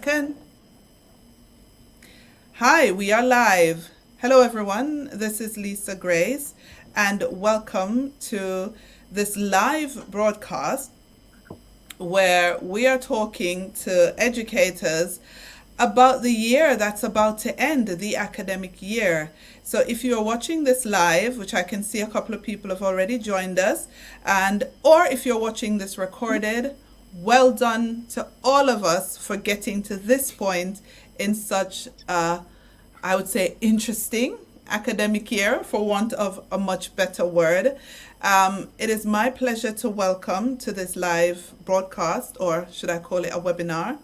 second. Hi, we are live. Hello, everyone. This is Lisa Grace, and welcome to this live broadcast where we are talking to educators about the year that's about to end, the academic year. So if you are watching this live, which I can see a couple of people have already joined us, or if you're watching this recorded, well done to all of us for getting to this point in such I would say interesting academic year, for want of a much better word. It is my pleasure to welcome to this live broadcast, or should I call it a webinar,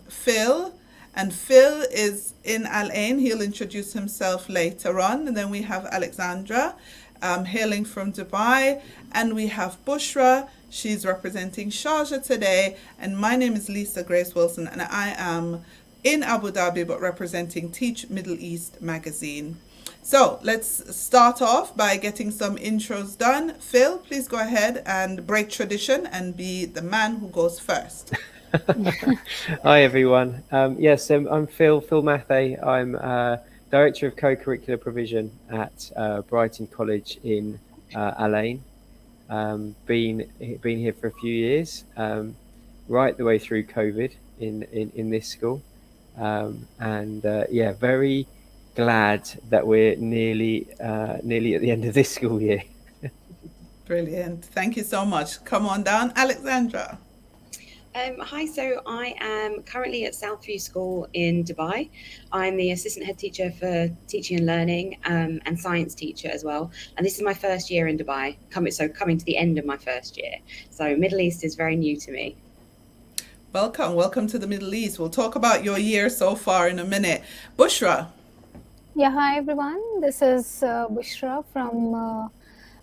Phil. And Phil is in Al Ain. He'll introduce himself later on. And then we have Alexandra, hailing from Dubai. And we have Bushra. She's representing Sharjah today. And my name is Lisa Grace Wilson, and I am in Abu Dhabi, but representing Teach Middle East magazine. So let's start off by getting some intros done. Phil, please go ahead and break tradition and be the man who goes first. Hi everyone. Yes, I'm Phil Mathey. I'm Director of Co-Curricular Provision at Brighton College in Al Ain. Been here for a few years, right the way through COVID in this school, and very glad that we're nearly at the end of this school year. Brilliant. Thank you so much. Come on down, Alexandra. Hi, so I am currently at Southview School in Dubai. I'm the assistant head teacher for teaching and learning and science teacher as well. And this is my first year in Dubai, coming to the end of my first year. So Middle East is very new to me. Welcome to the Middle East. We'll talk about your year so far in a minute. Bushra. Yeah, hi everyone. This is Bushra from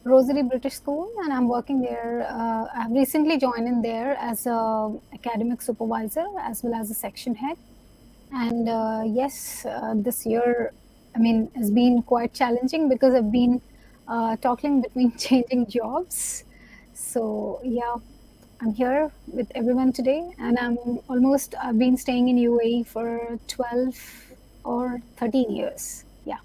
Rosary British School, and I'm working there. I've recently joined in there as a academic supervisor as well as a section head. And yes, this year, has been quite challenging because I've been toggling between changing jobs. So yeah, I'm here with everyone today, and I've been staying in UAE for 12 or 13 years. Yeah.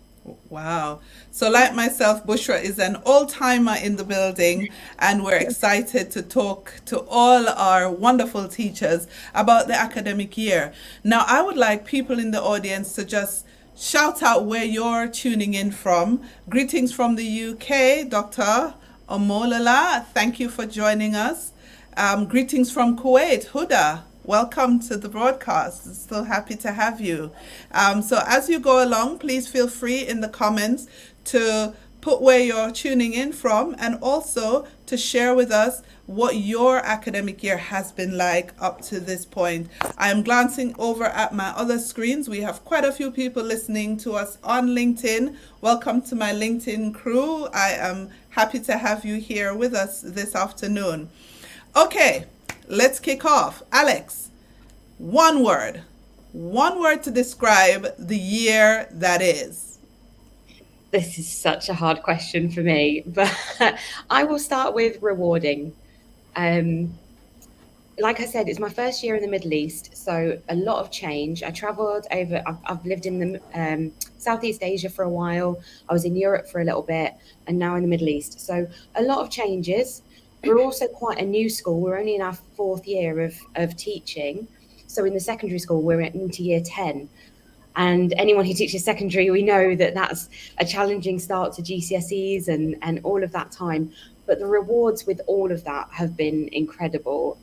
Wow. So like myself, Bushra is an old-timer in the building, and we're excited to talk to all our wonderful teachers about the academic year. Now, I would like people in the audience to just shout out where you're tuning in from. Greetings from the UK, Dr. Omolala. Thank you for joining us. Greetings from Kuwait, Huda. Welcome to the broadcast. Still happy to have you. So as you go along, please feel free in the comments to put where you're tuning in from, and also to share with us what your academic year has been like up to this point. I am glancing over at my other screens. We have quite a few people listening to us on LinkedIn. Welcome to my LinkedIn crew. I am happy to have you here with us this afternoon. Okay. Let's kick off. Alex, one word to describe the year that is. This is such a hard question for me, but I will start with rewarding. Like I said, it's my first year in the Middle East, so a lot of change. I traveled over, I've lived in the Southeast Asia for a while. I was in Europe for a little bit, and now in the Middle East. So a lot of changes. We're also quite a new school. We're only in our fourth year of teaching. So in the secondary school, we're into year 10. And anyone who teaches secondary, we know that that's a challenging start to GCSEs and all of that time. But the rewards with all of that have been incredible.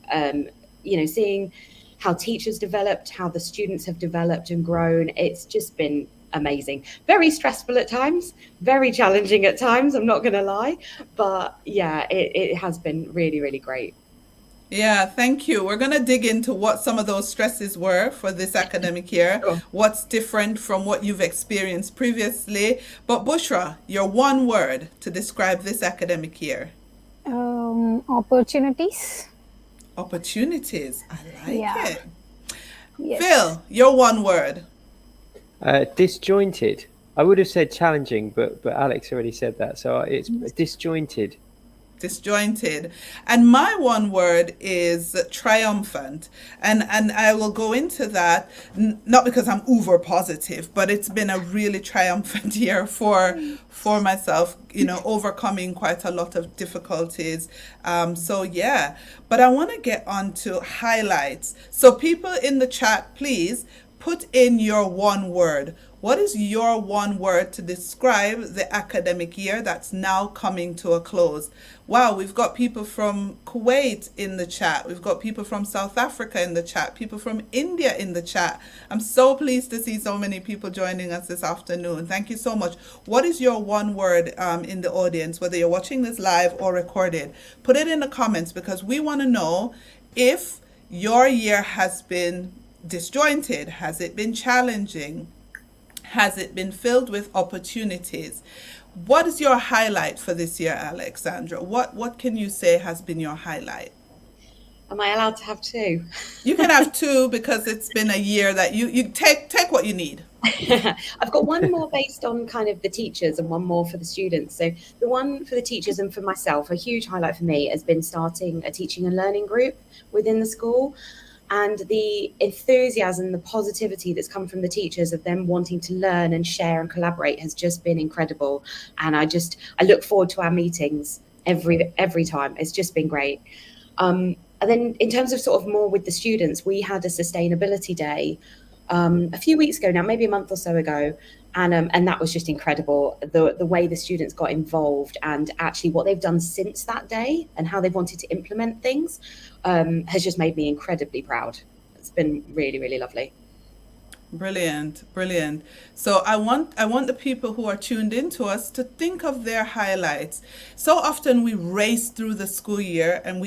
Seeing how teachers developed, how the students have developed and grown, it's just been amazing. Very stressful at times, very challenging at times, I'm not going to lie. But yeah, it has been really, really great. Yeah, thank you. We're going to dig into what some of those stresses were for this academic year, Sure. What's different from what you've experienced previously. But Bushra, your one word to describe this academic year. Opportunities. Opportunities. I like it. Yes. Phil, your one word. Disjointed. I would have said challenging, but Alex already said that, so it's disjointed. disjointed. And my one word is triumphant. And I will go into that, not because I'm uber positive, but it's been a really triumphant year for myself, overcoming quite a lot of difficulties. So yeah, but I want to get on to highlights. So people in the chat, please put in your one word. What is your one word to describe the academic year that's now coming to a close? Wow, we've got people from Kuwait in the chat. We've got people from South Africa in the chat, people from India in the chat. I'm so pleased to see so many people joining us this afternoon. Thank you so much. What is your one word in the audience, whether you're watching this live or recorded? Put it in the comments because we want to know if your year has been disjointed. Has it been challenging? Has it been filled with opportunities? What is your highlight for this year, Alexandra? What can you say has been your highlight? Am I allowed to have two? You can have two because it's been a year that you take what you need. I've got one more based on kind of the teachers and one more for the students. So the one for the teachers and for myself, a huge highlight for me has been starting a teaching and learning group within the school. And the enthusiasm, the positivity that's come from the teachers of them wanting to learn and share and collaborate has just been incredible. And I look forward to our meetings every time. It's just been great. And then in terms of sort of more with the students, we had a sustainability day a few weeks ago now, maybe a month or so ago. And that was just incredible. The way the students got involved and actually what they've done since that day and how they've wanted to implement things has just made me incredibly proud. It's been really, really lovely. Brilliant, brilliant. So I want the people who are tuned in to us to think of their highlights. So often we race through the school year and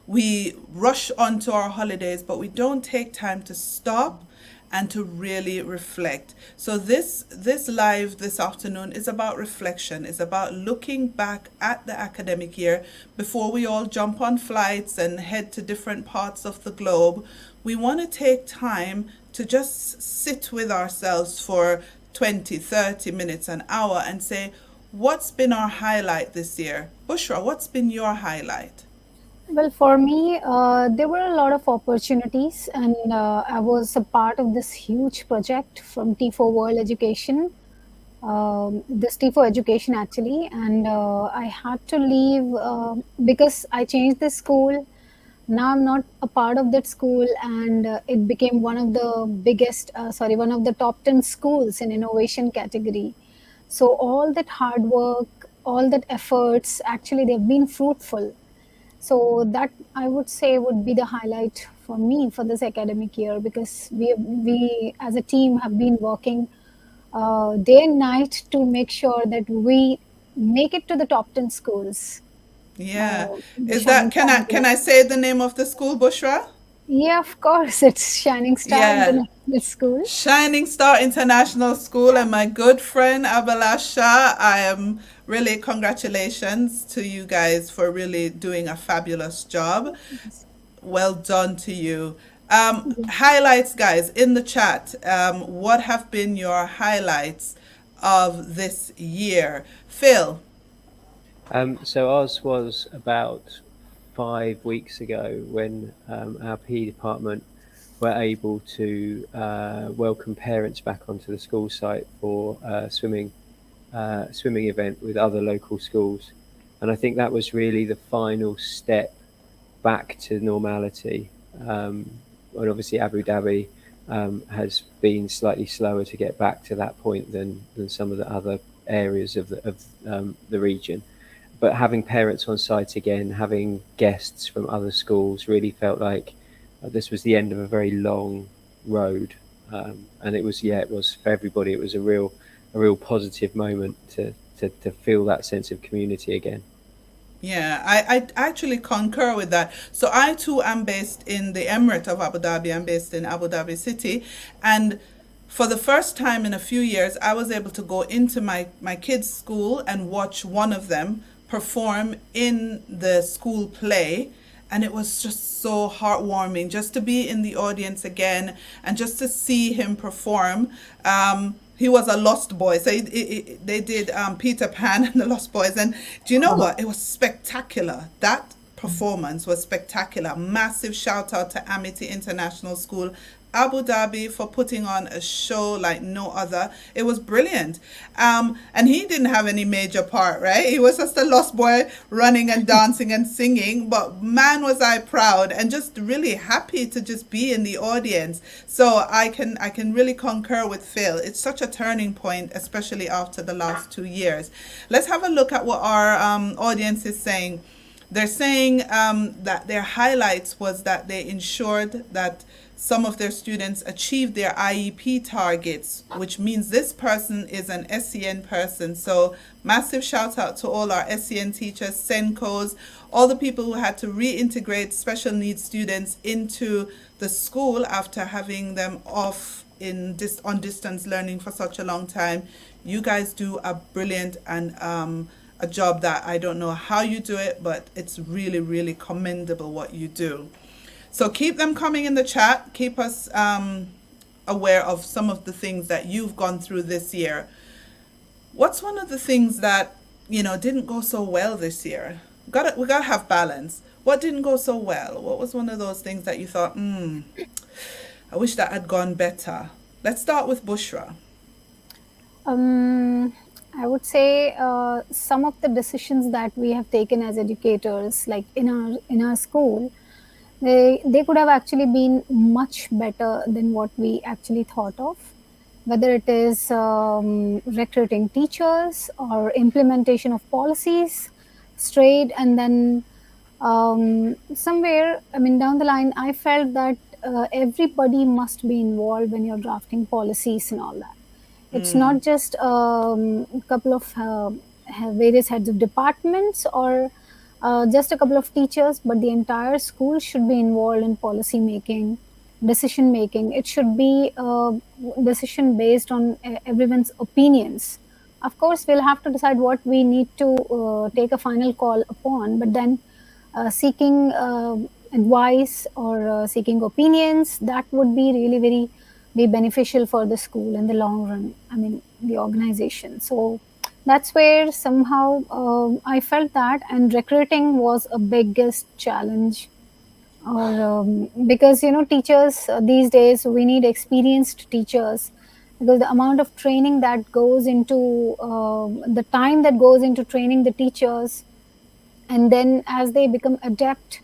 we rush onto our holidays, but we don't take time to stop and to really reflect. So this live this afternoon is about reflection. It's about looking back at the academic year before we all jump on flights and head to different parts of the globe. We want to take time to just sit with ourselves for 20, 30 minutes, an hour and say, what's been our highlight this year? Bushra, what's been your highlight? Well, for me, there were a lot of opportunities, and I was a part of this huge project from T4 World Education, this T4 Education actually, and I had to leave because I changed the school. Now I'm not a part of that school, and it became one of the one of the top 10 schools in innovation category. So all that hard work, all that efforts, actually they've been fruitful. So that I would say would be the highlight for me for this academic year, because we as a team have been working day and night to make sure that we make it to the top 10 schools. Yeah. The Is Shining that Star can I say the name of the school, Bushra? Yeah, of course, it's Shining Star Yeah. International School. Shining Star International School, and my good friend Abalasha, I am really congratulations to you guys for really doing a fabulous job. Well done to you. Highlights, guys, in the chat. What have been your highlights of this year? Phil. So ours was about 5 weeks ago when our PE department were able to welcome parents back onto the school site for a swimming event with other local schools. And I think that was really the final step back to normality. And obviously Abu Dhabi has been slightly slower to get back to that point than some of the other areas of the region. But having parents on site again, having guests from other schools, really felt like this was the end of a very long road. And it was for everybody. It was a real positive moment to feel that sense of community again. Yeah, I actually concur with that. So I too am based in the Emirate of Abu Dhabi. I'm based in Abu Dhabi City. And for the first time in a few years, I was able to go into my kids' school and watch one of them perform in the school play. And it was just so heartwarming just to be in the audience again and just to see him perform. he was a lost boy. So they did Peter Pan and the Lost Boys. And do you know what? It was spectacular. That performance was spectacular. Massive shout out to Amity International School, Abu Dhabi, for putting on a show like no other. It was brilliant. And he didn't have any major part, right? He was just a lost boy running and dancing and singing. But man, was I proud and just really happy to just be in the audience. So I can really concur with Phil. It's such a turning point, especially after the last 2 years. Let's have a look at what our audience is saying. They're saying that their highlights was that they ensured that some of their students achieved their IEP targets, which means this person is an SEN person. So massive shout out to all our SEN teachers, SENCOs, all the people who had to reintegrate special needs students into the school after having them off on distance learning for such a long time. You guys do a brilliant and a job that I don't know how you do it, but it's really, really commendable what you do. So keep them coming in the chat. Keep us aware of some of the things that you've gone through this year. What's one of the things that, didn't go so well this year? We gotta have balance. What didn't go so well? What was one of those things that you thought, I wish that had gone better? Let's start with Bushra. I would say some of the decisions that we have taken as educators, like in our school, they could have actually been much better than what we actually thought of, whether it is recruiting teachers or implementation of policies straight. And then somewhere, down the line, I felt that everybody must be involved when you're drafting policies and all that. It's not just a couple of various heads of departments or just a couple of teachers, but the entire school should be involved in policy making, decision making. It should be a decision based on everyone's opinions. Of course, we'll have to decide what we need to take a final call upon, but then seeking advice or seeking opinions, that would be really very be beneficial for the school in the long run, the organization. So that's where somehow I felt that, and recruiting was a biggest challenge. Or because teachers these days, we need experienced teachers, because the amount of training that goes into the time that goes into training the teachers, and then as they become adept,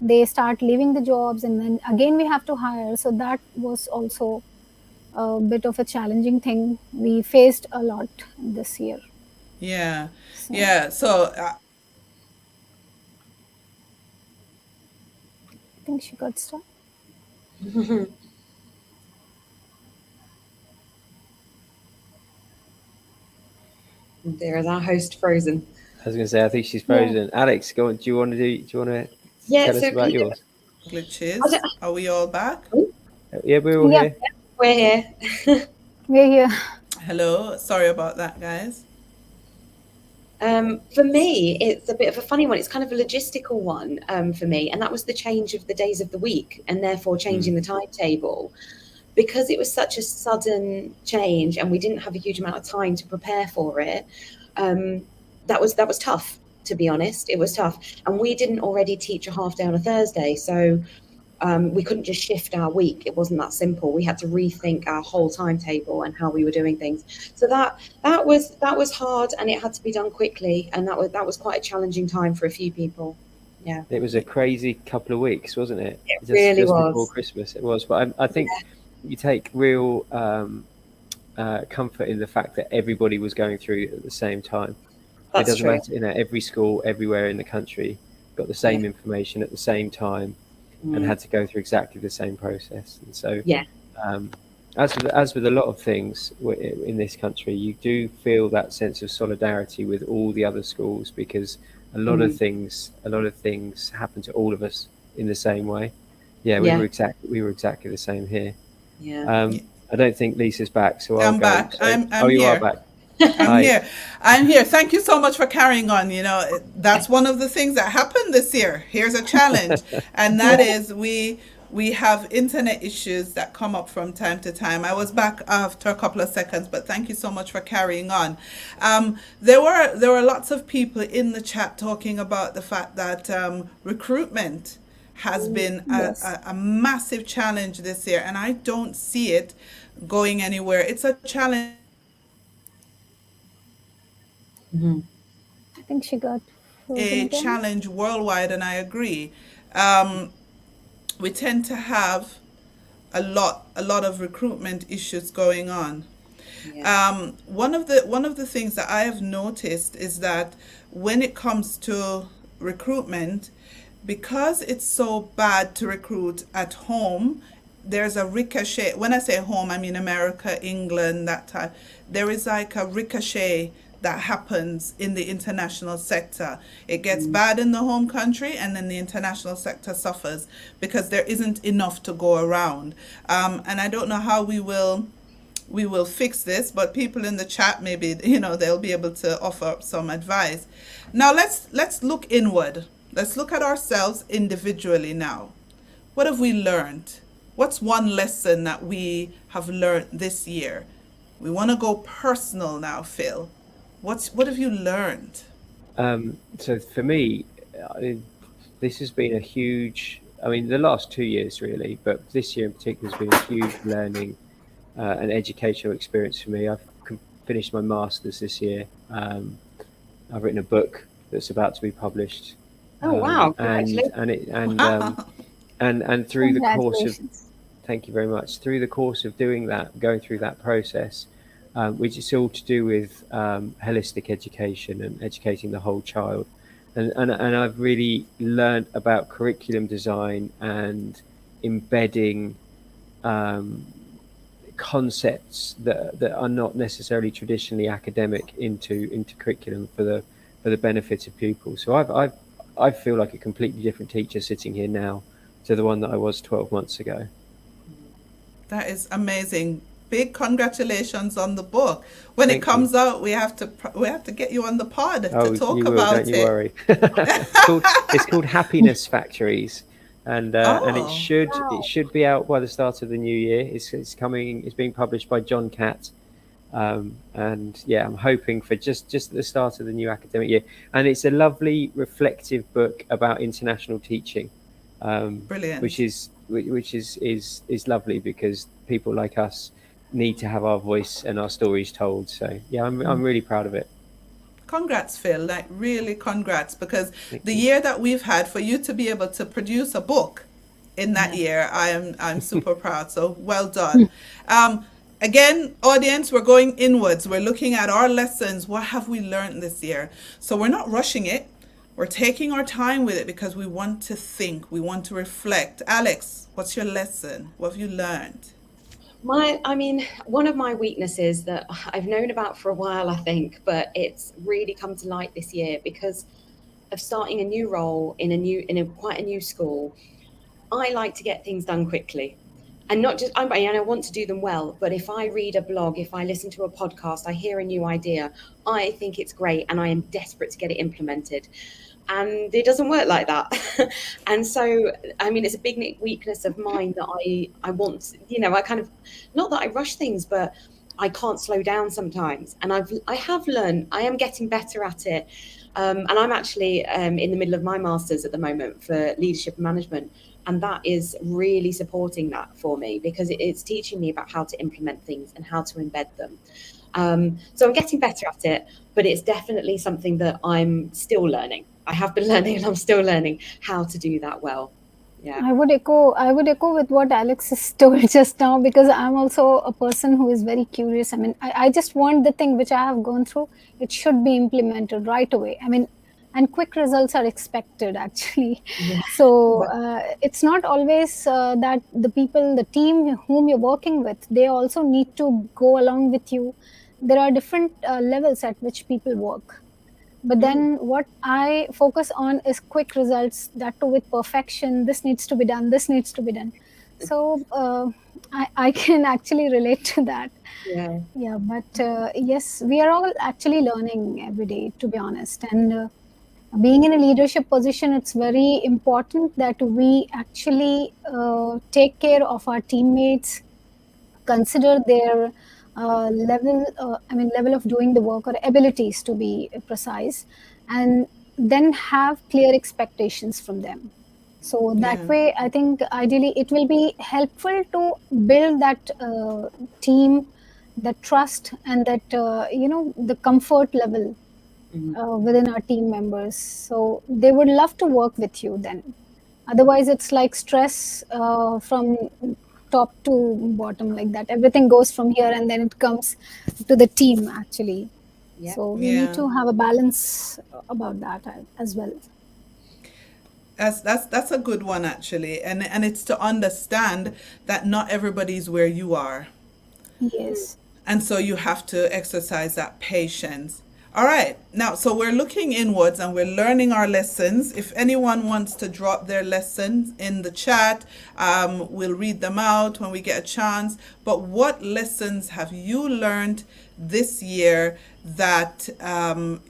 they start leaving the jobs, and then again we have to hire. So that was also a bit of a challenging thing we faced a lot this year. Yeah. Yeah. So I think she got stuck. There is our host frozen. I was going to say, I think she's frozen. Alex, go on. Do you want to tell us about yours? Glitches. Are we all back? Yeah, we're all here. We're here. We're here. Hello. Sorry about that, guys. For me, it's a bit of a funny one. It's kind of a logistical one for me, and that was the change of the days of the week, and therefore changing the timetable, because it was such a sudden change, and we didn't have a huge amount of time to prepare for it. That was tough, to be honest. It was tough, and we didn't already teach a half day on a Thursday, so we couldn't just shift our week. It wasn't that simple. We had to rethink our whole timetable and how we were doing things. So that was hard, and it had to be done quickly, and that was quite a challenging time for a few people. Yeah, it was a crazy couple of weeks, wasn't it? It really was. Before Christmas, it was. But I think you take real comfort in the fact that everybody was going through it at the same time. That's it doesn't true. matter. Every school, everywhere in the country, got the same information at the same time. And had to go through exactly the same process. And so, as with a lot of things in this country, you do feel that sense of solidarity with all the other schools, because a lot of things happen to all of us in the same way. We were exactly the same here. I don't think Lisa's back, so I'll I'm go. back. So, I'm you here. are back. I'm here. Thank you so much for carrying on. That's one of the things that happened this year. Here's a challenge, and that is we we have internet issues that come up from time to time. I was back after a couple of seconds, but thank you so much for carrying on. There were lots of people in the chat talking about the fact that recruitment has been Yes. a massive challenge this year, and I don't see it going anywhere. It's a challenge Hmm. I think she got frozen a again. challenge worldwide, and I agree. Um, we tend to have a lot of recruitment issues going on. Yeah. One of the things that I have noticed is that when it comes to recruitment, because it's so bad to recruit at home, there's a ricochet. When I say home, I mean America, England, that type. There is like a ricochet that happens in the international sector. It gets Mm. bad in the home country, and then the international sector suffers because there isn't enough to go around. And I don't know how we will fix this, but people in the chat, maybe they'll be able to offer up some advice. Now let's look inward. Let's look at ourselves individually now. What have we learned? What's one lesson that we have learned this year? We want to go personal now, Phil. What have you learned? So for me, I, this has been a huge. I mean, the last 2 years really, but this year in particular has been a huge learning and educational experience for me. I've finished my masters this year. I've written a book that's about to be published, Oh, wow. and Congratulations. and it Wow. and through the course of Congratulations. thank you very much. Through the course of doing that, going through that process, which is all to do with holistic education and educating the whole child, and I've really learned about curriculum design and embedding um, concepts that are not necessarily traditionally academic into curriculum for the benefit of pupils. So I feel like a completely different teacher sitting here now to the one that I was 12 months ago. That is amazing. Big congratulations on the book. When it Thank you. comes out, we have to get you on the pod to Oh, talk you will, don't about you it. worry. It's called Happiness Factories, and it Oh, Wow. should be out by the start of the new year. It's coming. It's being published by John Catt, and yeah, I'm hoping for just at the start of the new academic year. And it's a lovely, reflective book about international teaching, which brilliant. is lovely because people like us need to have our voice and our stories told. So yeah, I'm really proud of it. Congrats, Phil. Like, really congrats, because Thank the you. year that we've had, for you to be able to produce a book in that Yeah. year, I'm super proud. So well done. Um, Again, audience, we're going inwards. We're looking at our lessons. What have we learned this year? So we're not rushing it. We're taking our time with it because we want to think. We want to reflect. Alex, what's your lesson? What have you learned? I mean, one of my weaknesses that I've known about for a while, I think, but it's really come to light this year because of starting a new role in a quite a new school. I like to get things done quickly. And not just, and I want to do them well, but if I read a blog, if I listen to a podcast, I hear a new idea, I think it's great and I am desperate to get it implemented. And it doesn't work like that. And so, I mean, it's a big weakness of mine that I want, I kind of, not that I rush things, but I can't slow down sometimes. And I have learned, I am getting better at it. And I'm actually in the middle of my master's at the moment for leadership and management. And that is really supporting that for me because it's teaching me about how to implement things and how to embed them. So I'm getting better at it, but it's definitely something that I'm still learning. I have been learning and I'm still learning how to do that well. Yeah. I would echo with what Alex has told just now because I'm also a person who is very curious. I mean, I just want the thing which I have gone through, it should be implemented right away. I mean, and quick results are expected actually. Yeah. So Yeah. it's not always that the team whom you're working with, they also need to go along with you. There are different levels at which people work, but Mm. then what I focus on is quick results, that too with perfection. This needs to be done, this needs to be done. So I can actually relate to that. Yeah. Yeah, but yes, we are all actually learning every day, to be honest. And Being in a leadership position, it's very important that we actually take care of our teammates, consider their level of doing the work, or abilities to be precise, and then have clear expectations from them. So that Yeah. way, I think ideally it will be helpful to build that team, that trust, and that the comfort level Mhm. within our team members. So they would love to work with you then. Otherwise, it's like stress from top to bottom, like that. Everything goes from here and then it comes to the team, actually. Yeah. So we need Yeah. to have a balance about that as well. That's a good one actually, and it's to understand that not everybody's where you are. Mm. Yes. And so you have to exercise that patience. All right. Now, so we're looking inwards and we're learning our lessons. If anyone wants to drop their lessons in the chat, we'll read them out when we get a chance. But what lessons have you learned this year that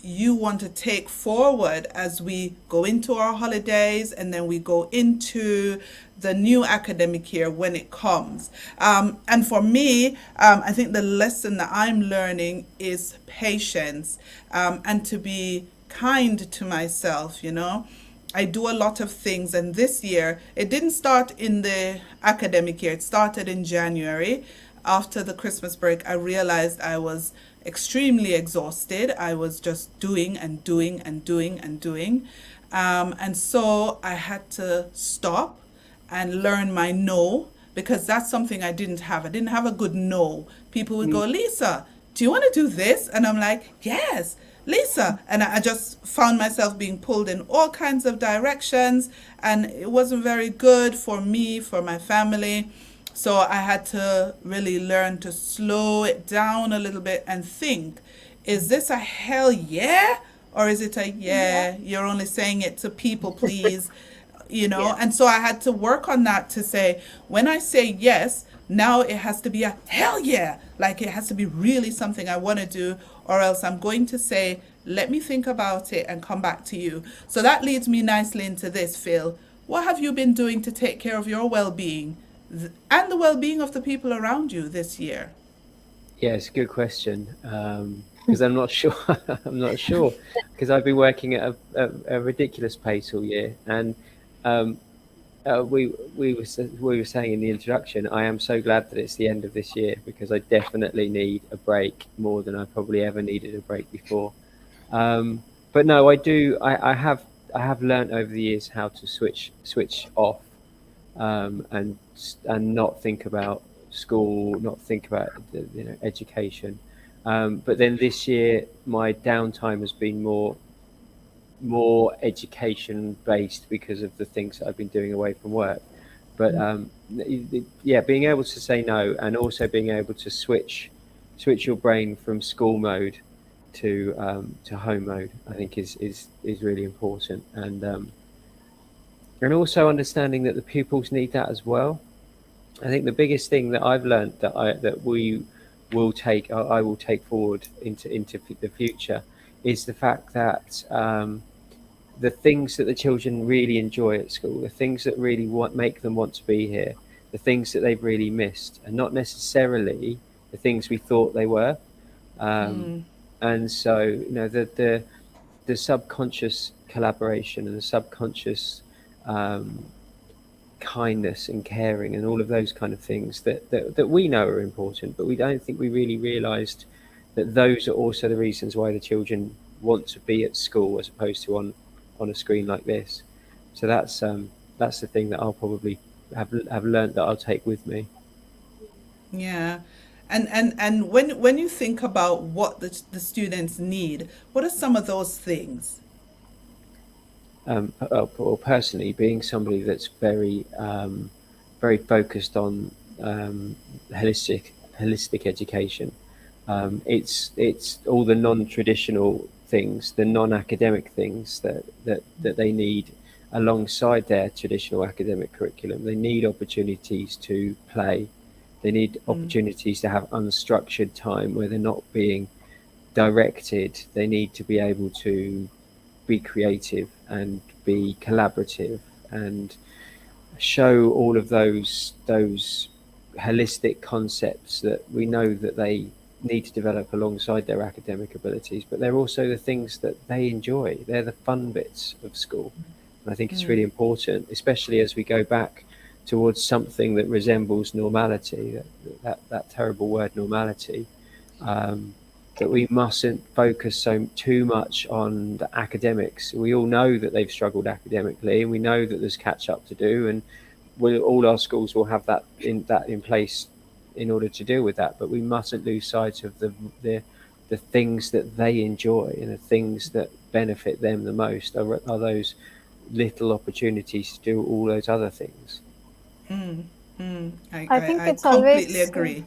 you want to take forward as we go into our holidays and then we go into the new academic year when it comes? And for me, I think the lesson that I'm learning is patience, and to be kind to myself, you know. I do a lot of things, and this year, it didn't start in the academic year, it started in January. After the Christmas break, I realized I was extremely exhausted. I was just doing and doing and doing and doing. And so I had to stop and learn my no, because that's something I didn't have. I didn't have a good no. People would Mm. go, Lisa, do you want to do this? And I'm like, yes, Lisa. And I just found myself being pulled in all kinds of directions, and it wasn't very good for me, for my family. So I had to really learn to slow it down a little bit and think, is this a hell yeah? Or is it a Yeah. yeah, you're only saying it to people please, you know? Yeah. And so I had to work on that to say, when I say yes, now it has to be a hell yeah. Like it has to be really something I want to do, or else I'm going to say, let me think about it and come back to you. So that leads me nicely into this, Phil. What have you been doing to take care of your well being and the well being of the people around you this year? Yeah, it's a good question, because I'm not sure. I'm not sure because I've been working at a ridiculous pace all year, and um, we were saying in the introduction, I am so glad that it's the end of this year because I definitely need a break more than I probably ever needed a break before. But no, I do. I have learned over the years how to switch off, and not think about school, not think about education. But then this year, my downtime has been more education based because of the things that I've been doing away from work. But yeah, being able to say no and also being able to switch your brain from school mode to home mode, I think is really important. And also understanding that the pupils need that as well. I think the biggest thing that I've learned that we will take I will take forward into the future is the fact that the things that the children really enjoy at school, the things that really make them want to be here, the things that they've really missed, and not necessarily the things we thought they were. Um, and so, the subconscious collaboration and the subconscious um, kindness and caring and all of those kind of things that we know are important, but we don't think we really realised that those are also the reasons why the children want to be at school as opposed to on a screen like this. So that's the thing that I'll probably have learned that I'll take with me. Yeah. And when you think about what the students need, what are some of those things? Well, personally, being somebody that's very focused on holistic education, it's all the non-traditional things, the non-academic things that they need alongside their traditional academic curriculum. They need opportunities to play. They need opportunities to have unstructured time where they're not being directed. They need to be able to be creative and be collaborative and show all of those holistic concepts that we know that they need to develop alongside their academic abilities, but they're also the things that they enjoy. They're the fun bits of school. And I think it's really important, especially as we go back towards something that resembles normality, that terrible word normality, that we mustn't focus too much on the academics. We all know that they've struggled academically, and we know that there's catch up to do, and all our schools will have that in place in order to deal with that. But we mustn't lose sight of the things that they enjoy, and the things that benefit them the most are those little opportunities to do all those other things. I think I it's completely always agree.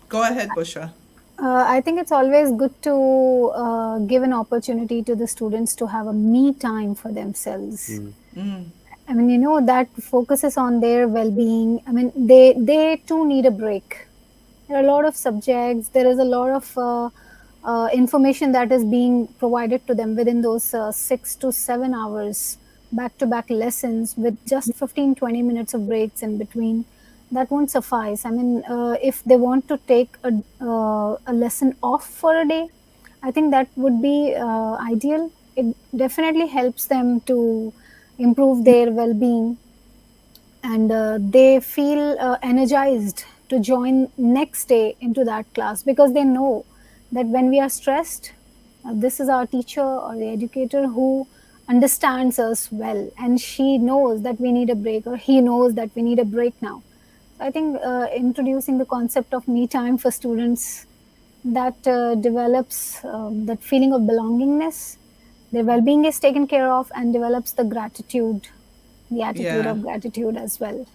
Go ahead, Bushra. I think it's always good to give an opportunity to the students to have a me time for themselves. I mean, that focuses on their well-being. I mean, they too need a break. There are a lot of subjects. There is a lot of information that is being provided to them within those 6 to 7 hours, back-to-back lessons with just 15-20 minutes of breaks in between. That won't suffice. I mean, if they want to take a lesson off for a day, I think that would be ideal. It definitely helps them to improve their well-being, and they feel energized to join next day into that class, because they know that when we are stressed, this is our teacher or the educator who understands us well, and she knows that we need a break, or he knows that we need a break now. I think introducing the concept of me time for students, that develops that feeling of belongingness, their well-being is taken care of, and develops the gratitude, the attitude Yeah. of gratitude as well.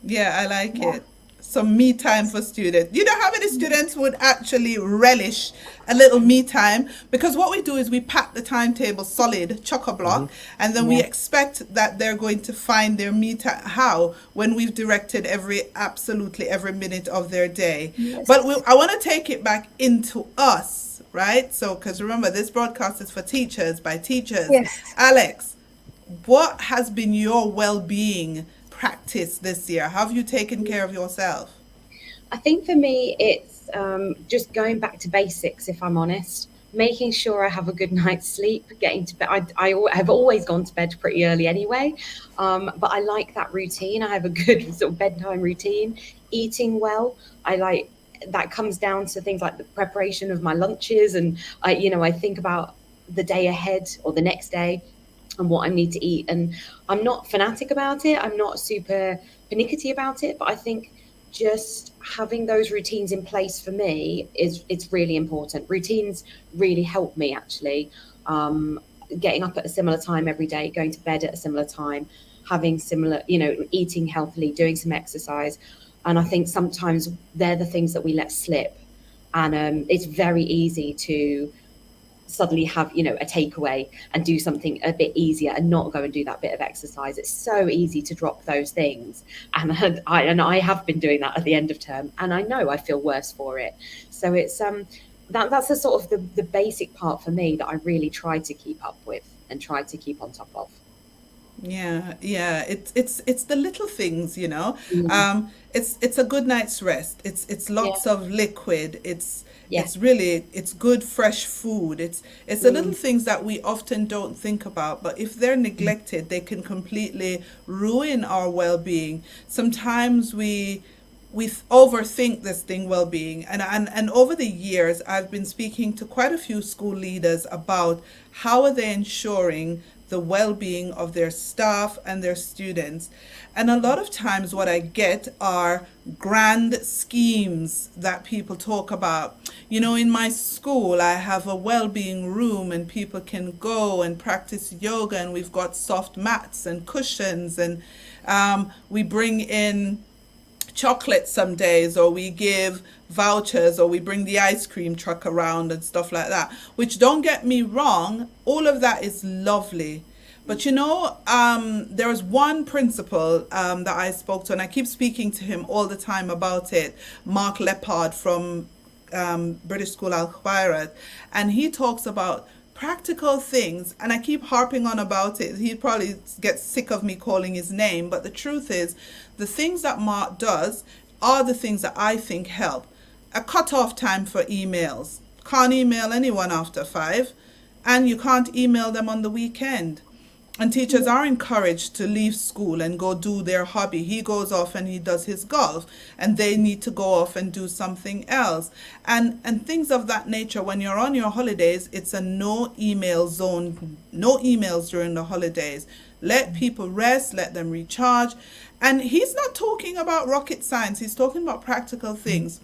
Yeah, I like Yeah. it. Some me time for students. You know how many students would actually relish a little me time? Because what we do is we pack the timetable solid, chock a block, and then we Yeah. expect that they're going to find their me time. How? When we've directed absolutely every minute of their day. But Yes. I want to take it back into us, right? So, because remember, this broadcast is for teachers by teachers. Yes. Alex, what has been your well-being practice this year? How have you taken care of yourself? I think for me, it's just going back to basics, if I'm honest. Making sure I have a good night's sleep, getting to bed. I have always gone to bed pretty early anyway, but I like that routine. I have a good sort of bedtime routine. Eating well, I like that comes down to things like the preparation of my lunches, and I think about the day ahead or the next day and what I need to eat. And I'm not fanatic about it. I'm not super pernickety about it, but I think just having those routines in place for me it's really important. Routines really help me actually. Getting up at a similar time every day, going to bed at a similar time, having similar, eating healthily, doing some exercise. And I think sometimes they're the things that we let slip. And it's very easy to suddenly have a takeaway and do something a bit easier and not go and do that bit of exercise. It's so easy to drop those things, and I have been doing that at the end of term, and I know I feel worse for it. So it's that's the sort of the basic part for me that I really try to keep up with and try to keep on top of. Yeah. It's the little things, you know. Mm. It's a good night's rest. It's Yeah. lots of liquid. Yeah. It's good fresh food. It's the little Mm. things that we often don't think about, but if they're neglected, they can completely ruin our well-being. Sometimes we overthink this thing well-being, and over the years I've been speaking to quite a few school leaders about how are they ensuring the well-being of their staff and their students. And a lot of times what I get are grand schemes that people talk about. You know, in my school I have a well-being room and people can go and practice yoga, and we've got soft mats and cushions, and we bring in chocolate some days, or we give vouchers, or we bring the ice cream truck around and stuff like that. Which, don't get me wrong, all of that is lovely. But you know, there was one principal that I spoke to, and I keep speaking to him all the time about it, Mark Lepard from British School Al Khwairat, and he talks about practical things, and I keep harping on about it. He probably gets sick of me calling his name, but the truth is, the things that Mark does are the things that I think help. A cutoff time for emails. Can't email anyone after 5, and you can't email them on the weekend. And teachers are encouraged to leave school and go do their hobby. He goes off and he does his golf, and they need to go off and do something else. And things of that nature. When you're on your holidays, it's a no email zone, no emails during the holidays. Let people rest, let them recharge. And he's not talking about rocket science, he's talking about practical things.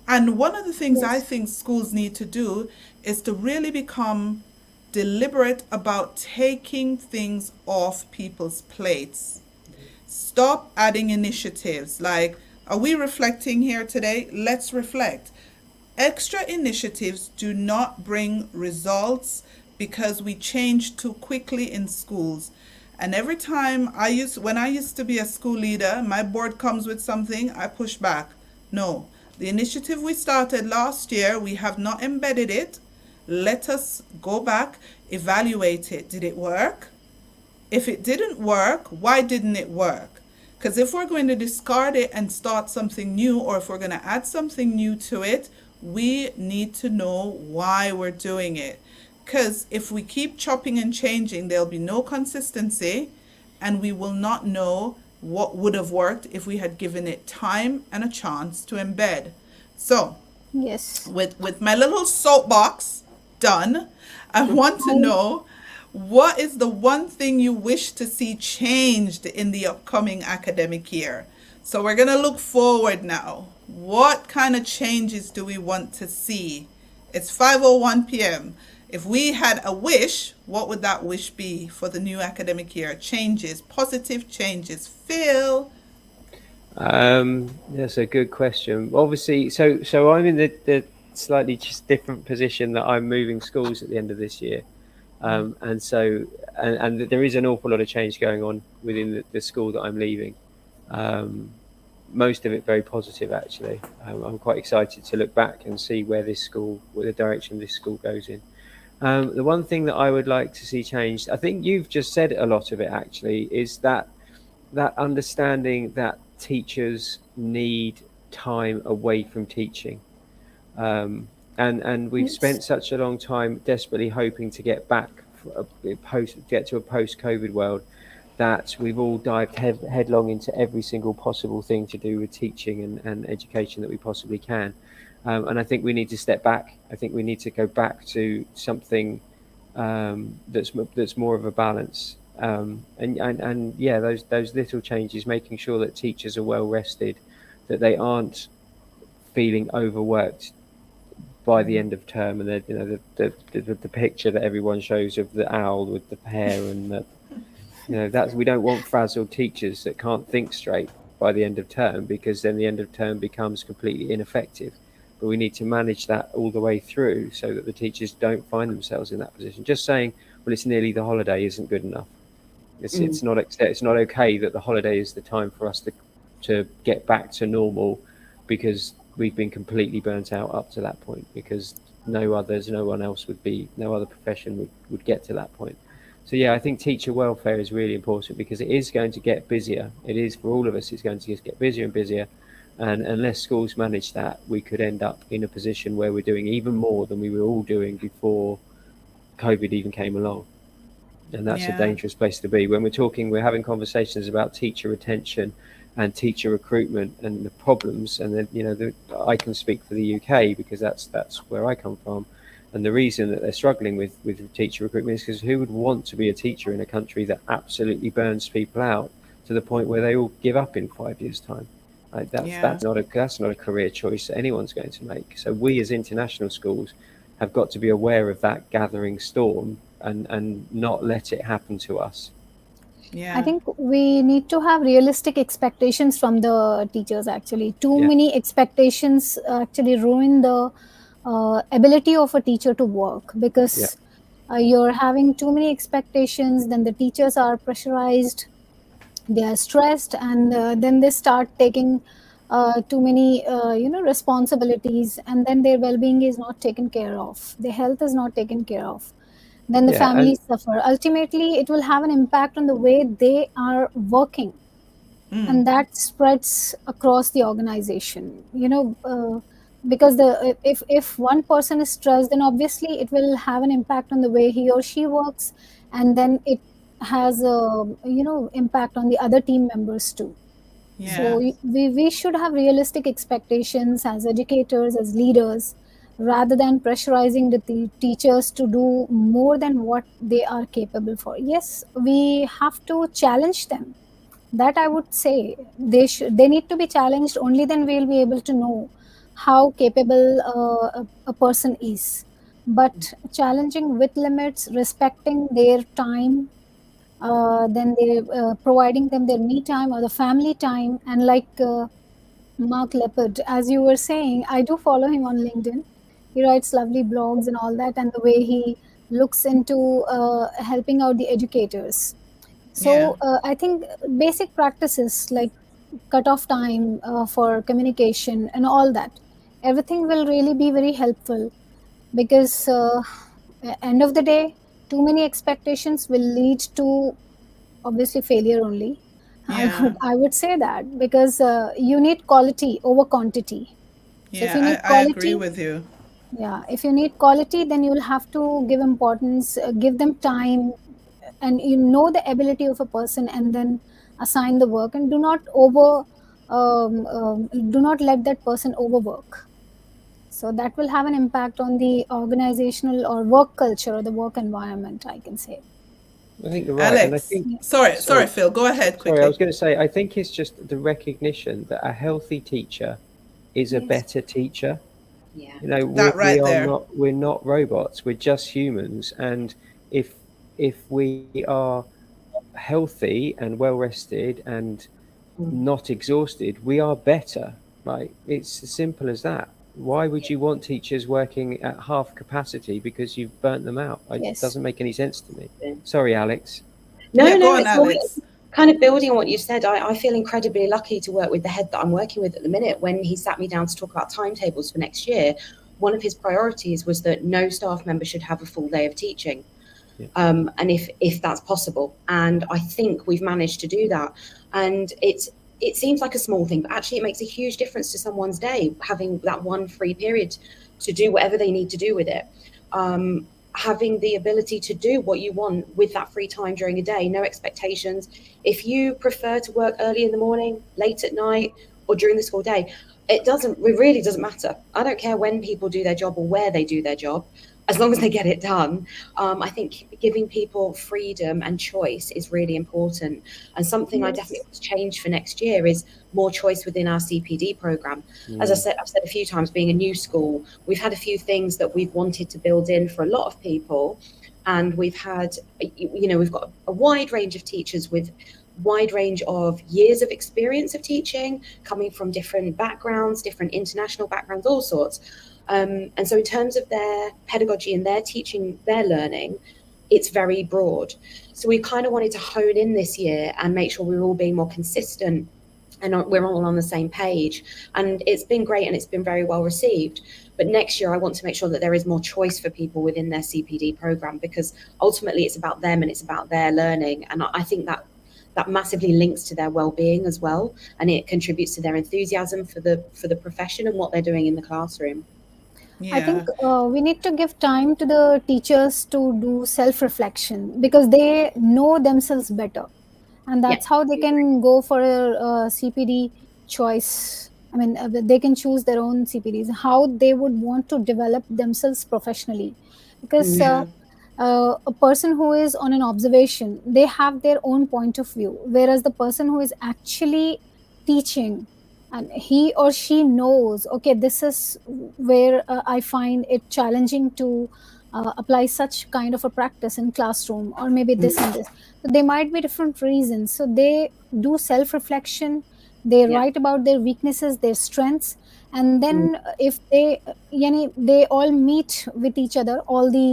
And one of the things I Yes. think schools need to do is to really become deliberate about taking things off people's plates. Stop adding initiatives. Like, are we reflecting here today? Let's reflect. Extra initiatives do not bring results because we change too quickly in schools. And every time when I used to be a school leader, my board comes with something, I push back. No, the initiative we started last year, we have not embedded it. Let us go back, evaluate it. Did it work? If it didn't work, why didn't it work? Because if we're going to discard it and start something new, or if we're going to add something new to it, we need to know why we're doing it. Because if we keep chopping and changing, there'll be no consistency, and we will not know what would have worked if we had given it time and a chance to embed. So, Yes. with my little soapbox done, I want to know, what is the one thing you wish to see changed in the upcoming academic year? So we're going to look forward now. What kind of changes do we want to see? It's 5:01 p.m. If we had a wish, what would that wish be for the new academic year? Changes, positive changes. Phil? That's a good question. Obviously, so I'm in the slightly just different position that I'm moving schools at the end of this year. And so and there is an awful lot of change going on within the school that I'm leaving. Most of it very positive, actually. I'm quite excited to look back and see where the direction this school goes in. The one thing that I would like to see changed, I think you've just said a lot of it actually, is that understanding that teachers need time away from teaching. And we've Yes. spent such a long time desperately hoping to get back, get to a post-COVID world, that we've all dived headlong into every single possible thing to do with teaching and education that we possibly can. And I think we need to step back. I think we need to go back to something that's more of a balance. And yeah, those little changes, making sure that teachers are well rested, that they aren't feeling overworked by the end of term, and the picture that everyone shows of the owl with the hair, and that's, we don't want frazzled teachers that can't think straight by the end of term, because then the end of term becomes completely ineffective. But we need to manage that all the way through so that the teachers don't find themselves in that position. Just saying, well, it's nearly the holiday isn't good enough. It's not okay that the holiday is the time for us to get back to normal, because we've been completely burnt out up to that point, because no other profession would get to that point. So yeah, I think teacher welfare is really important, because it is going to get busier. It is, for all of us, it's going to just get busier and busier. And unless schools manage that, we could end up in a position where we're doing even more than we were all doing before COVID even came along. And that's a Yeah. dangerous place to be. When we're having conversations about teacher retention and teacher recruitment and the problems, and then I can speak for the UK, because that's where I come from. And the reason that they're struggling with teacher recruitment is because who would want to be a teacher in a country that absolutely burns people out to the point where they all give up in 5 years' time? Like Yeah. that's not a career choice that anyone's going to make. So we as international schools have got to be aware of that gathering storm and not let it happen to us. Yeah. I think we need to have realistic expectations from the teachers actually. Too Yeah. many expectations actually ruin the ability of a teacher to work, because you're having too many expectations, then the teachers are pressurized, they are stressed, and then they start taking too many responsibilities, and then their well-being is not taken care of, their health is not taken care of. then the Yeah, and families suffer. Ultimately, it will have an impact on the way they are working, and that spreads across the organization. Because if one person is stressed, then obviously it will have an impact on the way he or she works, and then it has a impact on the other team members too. So Yeah. we should have realistic expectations as educators, as leaders, rather than pressurizing the teachers to do more than what they are capable for. Yes, we have to challenge them. That I would say they need to be challenged. Only then we'll be able to know how capable a person is. But challenging with limits, respecting their time, then they providing them their me time or the family time. And like Mark Leopard, as you were saying, I do follow him on LinkedIn. He writes lovely blogs and all that, and the way he looks into helping out the educators. Yeah. So I think basic practices like cutoff time for communication and all that, everything will really be very helpful, because end of the day, too many expectations will lead to obviously failure only. Yeah. I would say that, because you need quality over quantity. So if you need Yeah, I agree quality, with you. yeah, if you need quality, then you'll have to give importance, give them time, and you know the ability of a person, and then assign the work, and do not let that person overwork. So that will have an impact on the organizational or work culture or the work environment, I can say. I think you're right. And I Alex, think, Yeah. sorry, sorry, Phil, go ahead sorry, I quickly. was going to say, I think it's just the recognition that a healthy teacher is a Yes. better teacher. Yeah. You know, That right there. we're not robots. We're just humans, and if we are healthy and well rested and Mm. not exhausted, we are better. Right? It's as simple as that. Why would you want teachers working at half capacity because you've burnt them out? It Yes. doesn't make any sense to me. Yeah. Sorry, Alex. No, Yeah, no, go on, it's all Alex. kind of building on what you said. I feel incredibly lucky to work with the head that I'm working with at the minute. When he sat me down to talk about timetables for next year, one of his priorities was that no staff member should have a full day of teaching. Yeah. And if that's possible. And I think we've managed to do that. And it seems like a small thing, but actually it makes a huge difference to someone's day, having that one free period to do whatever they need to do with it. Having the ability to do what you want with that free time during a day, no expectations. If you prefer to work early in the morning, late at night, or during the school day, it really doesn't matter. I don't care when people do their job or where they do their job, as long as they get it done. I think giving people freedom and choice is really important. And something I definitely Yes. want to change for next year is more choice within our CPD program. As Mm. I've said a few times, being a new school, we've had a few things that we've wanted to build in for a lot of people. And we've got a wide range of teachers with wide range of years of experience of teaching, coming from different backgrounds, different international backgrounds, all sorts. And so in terms of their pedagogy and their teaching, their learning, it's very broad. So we kind of wanted to hone in this year and make sure we were all being more consistent and we're all on the same page. And it's been great and it's been very well received. But next year, I want to make sure that there is more choice for people within their CPD program, because ultimately it's about them and it's about their learning. And I think that massively links to their well-being as well, and it contributes to their enthusiasm for the profession and what they're doing in the classroom. I think Yeah. we need to give time to the teachers to do self reflection, because they know themselves better, and Yeah. that's how they can go for a CPD choice. I mean, they can choose their own CPDs, how they would want to develop themselves professionally, because Mm. Yeah. a person who is on an observation, they have their own point of view, whereas the person who is actually teaching, and he or she knows, okay, this is where I find it challenging to apply such kind of a practice in classroom, or maybe this and this. So there might be different reasons, so they do self reflection, they Yeah. write about their weaknesses, their strengths, and Mm. then if they they all meet with each other, all the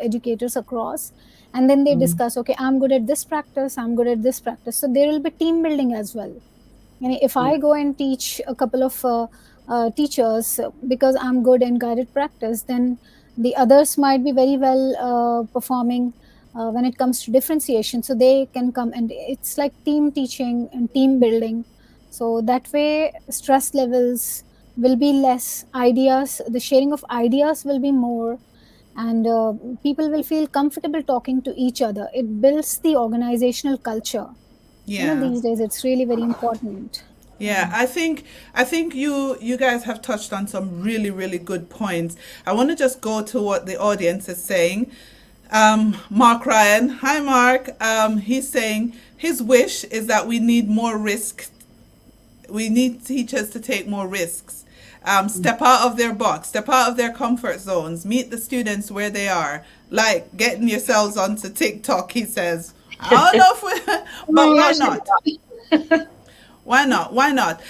educators across, and then they Mm. discuss, okay, I'm good at this practice, I'm good at this practice. So there will be team building as well. If Yeah. I go and teach a couple of teachers because I'm good in guided practice, then the others might be very well performing when it comes to differentiation, so they can come, and it's like team teaching and team building. So that way stress levels will be less, ideas, the sharing of ideas will be more, and people will feel comfortable talking to each other. It builds the organizational culture. Yeah. These days it's really very important. Yeah, I think you guys have touched on some really really good points. I want to just go to what the audience is saying. Mark Ryan, hi Mark. He's saying his wish is that we need more risk. We need teachers to take more risks. Step out of their box, step out of their comfort zones, meet the students where they are. Like getting yourselves onto TikTok, he says. I don't know if we, but why not? Why not? Why not?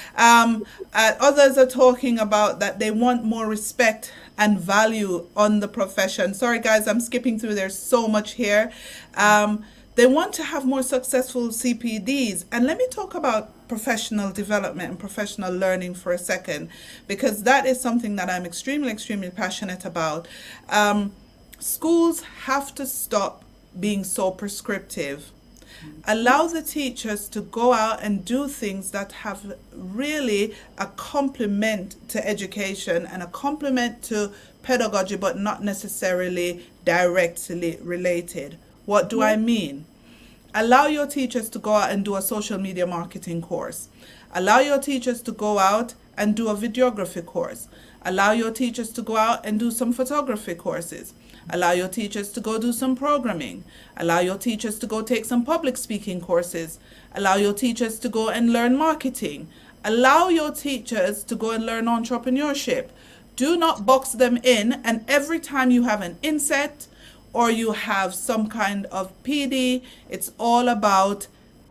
Others are talking about that they want more respect and value on the profession. Sorry, guys, I'm skipping through. There's so much here. They want to have more successful CPDs. And let me talk about professional development and professional learning for a second, because that is something that I'm extremely, extremely passionate about. Schools have to stop being so prescriptive. Allow the teachers to go out and do things that have really a complement to education and a complement to pedagogy, but not necessarily directly related. What do I mean? Allow your teachers to go out and do a social media marketing course. Allow your teachers to go out and do a videography course. Allow your teachers to go out and do some photography courses. Allow your teachers to go do some programming. Allow your teachers to go take some public speaking courses. Allow your teachers to go and learn marketing. Allow your teachers to go and learn entrepreneurship. Do not box them in, and every time you have an inset or you have some kind of PD, it's all about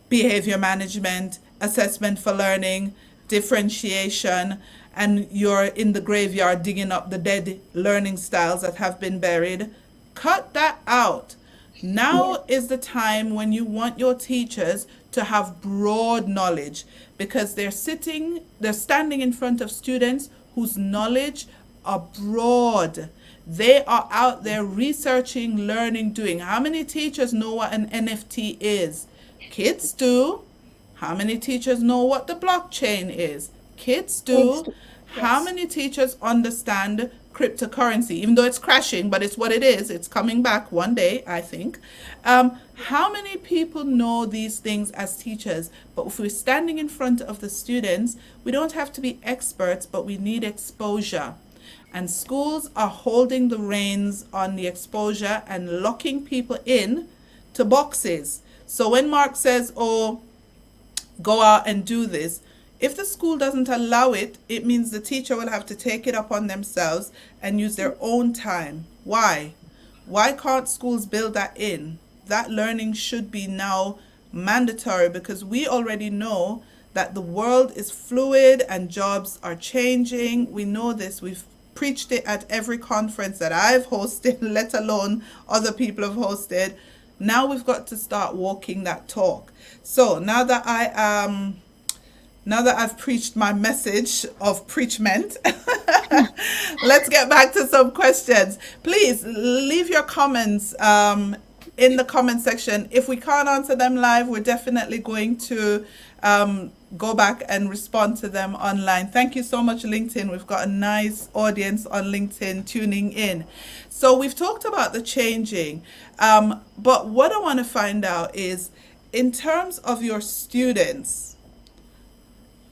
behavior management, assessment for learning, differentiation, and you're in the graveyard digging up the dead learning styles that have been buried. Cut that out. Now is the time when you want your teachers to have broad knowledge, because they're standing in front of students whose knowledge are broad. They are out there researching, learning, doing. How many teachers know what an NFT is? Kids do. How many teachers know what the blockchain is? Kids do. How many teachers understand cryptocurrency, even though it's crashing, but it's what it is. It's coming back one day, I think. How many people know these things as teachers? But if we're standing in front of the students, we don't have to be experts, but we need exposure. And schools are holding the reins on the exposure and locking people in to boxes. So when Mark says, oh, go out and do this, if the school doesn't allow it, it means the teacher will have to take it upon themselves and use their own time. Why? Why can't schools build that in? That learning should be now mandatory, because we already know that the world is fluid and jobs are changing. We know this. We've preached it at every conference that I've hosted, let alone other people have hosted. Now we've got to start walking that talk. So now that I've preached my message of preachment, let's get back to some questions. Please leave your comments in the comment section. If we can't answer them live, we're definitely going to go back and respond to them online. Thank you so much, LinkedIn. We've got a nice audience on LinkedIn tuning in. So we've talked about the changing, but what I want to find out is, in terms of your students,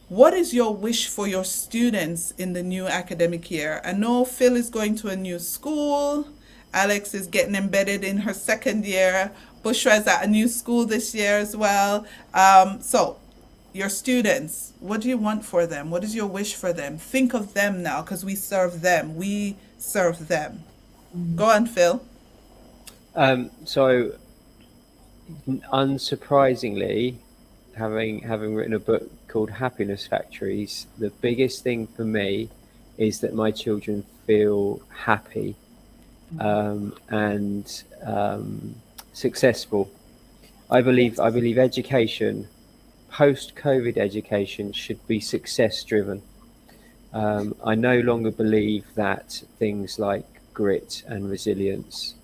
what is your wish for your students in the new academic year? I know Phil is going to a new school. Alex is getting embedded in her second year. Bushra is at a new school this year as well. So your students, what do you want for them? What is your wish for them? Think of them now, because we serve them. We serve them. Go on, Phil. So unsurprisingly, having written a book called Happiness Factories, the biggest thing for me is that my children feel happy and successful. I believe education, post-COVID education, should be success driven. I no longer believe that things like grit and resilience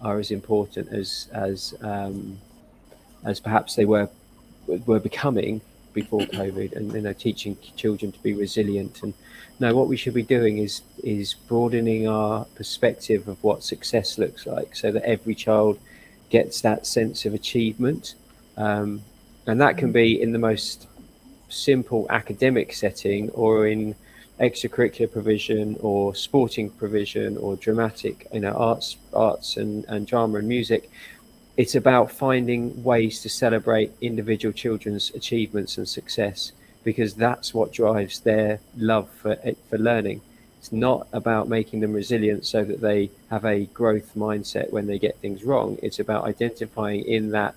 are as important as perhaps they were becoming before COVID, and teaching children to be resilient. And no, what we should be doing is broadening our perspective of what success looks like, so that every child gets that sense of achievement, and that can be in the most simple academic setting, or in extracurricular provision, or sporting provision, or dramatic, arts and drama and music. It's about finding ways to celebrate individual children's achievements and success, because that's what drives their love for learning. It's not about making them resilient so that they have a growth mindset when they get things wrong. It's about identifying in that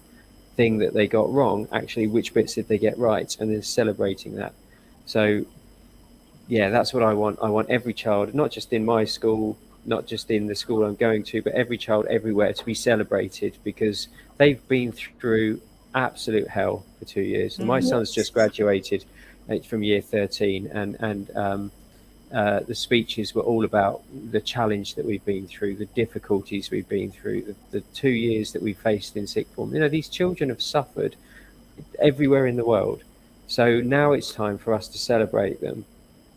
thing that they got wrong, actually, which bits did they get right, and then celebrating that. So yeah, that's what I want. I want every child, not just in my school, not just in the school I'm going to, but every child everywhere to be celebrated, because they've been through absolute hell for 2 years. And my son's Yes. just graduated from year 13, and the speeches were all about the challenge that we've been through, the difficulties we've been through, the 2 years that we faced in sixth form. These children have suffered everywhere in the world. So now it's time for us to celebrate them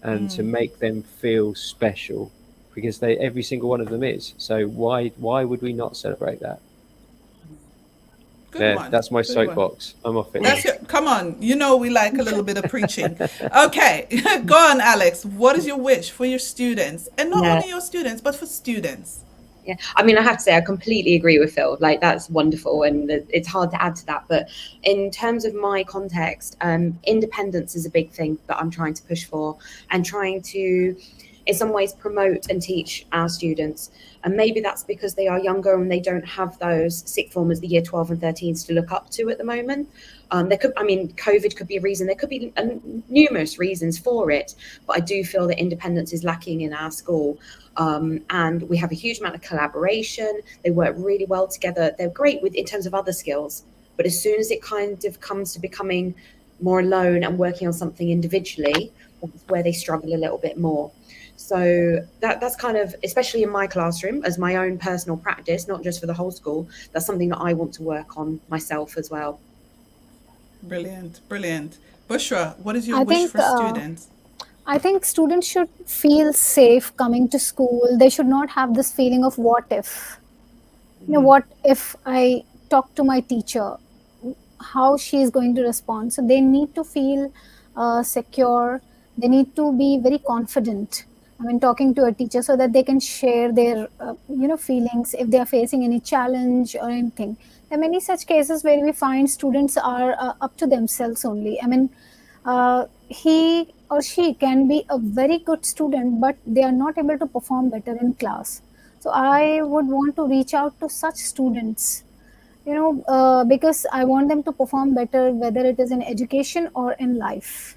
and to make them feel special, because every single one of them is. So why would we not celebrate that? Good There, one. that's my Good one. soapbox. I'm off it. That's your, come on. You know we like a little bit of preaching. Okay, go on, Alex. What is your wish for your students, and not Yeah. only your students, but for students? Yeah, I mean, I have to say, I completely agree with Phil. Like, that's wonderful, and it's hard to add to that. But in terms of my context, independence is a big thing that I'm trying to push for, and trying to, in some ways, promote and teach our students. And maybe that's because they are younger and they don't have those sixth formers, the year 12 and 13s to look up to at the moment. COVID could be a reason. There could be numerous reasons for it, but I do feel that independence is lacking in our school. And we have a huge amount of collaboration. They work really well together. They're great in terms of other skills, but as soon as it kind of comes to becoming more alone and working on something individually, that's where they struggle a little bit more. So that's kind of, especially in my classroom, as my own personal practice, not just for the whole school, that's something that I want to work on myself as well. Brilliant, brilliant. Bushra, what is your I wish think for students? I think students should feel safe coming to school. They should not have this feeling of what if. What if I talk to my teacher? How she is going to respond? So they need to feel secure. They need to be very confident. Talking to a teacher, so that they can share their feelings if they are facing any challenge or anything. There are many such cases where we find students are up to themselves only. He or she can be a very good student, but they are not able to perform better in class. So I would want to reach out to such students, because I want them to perform better, whether it is in education or in life.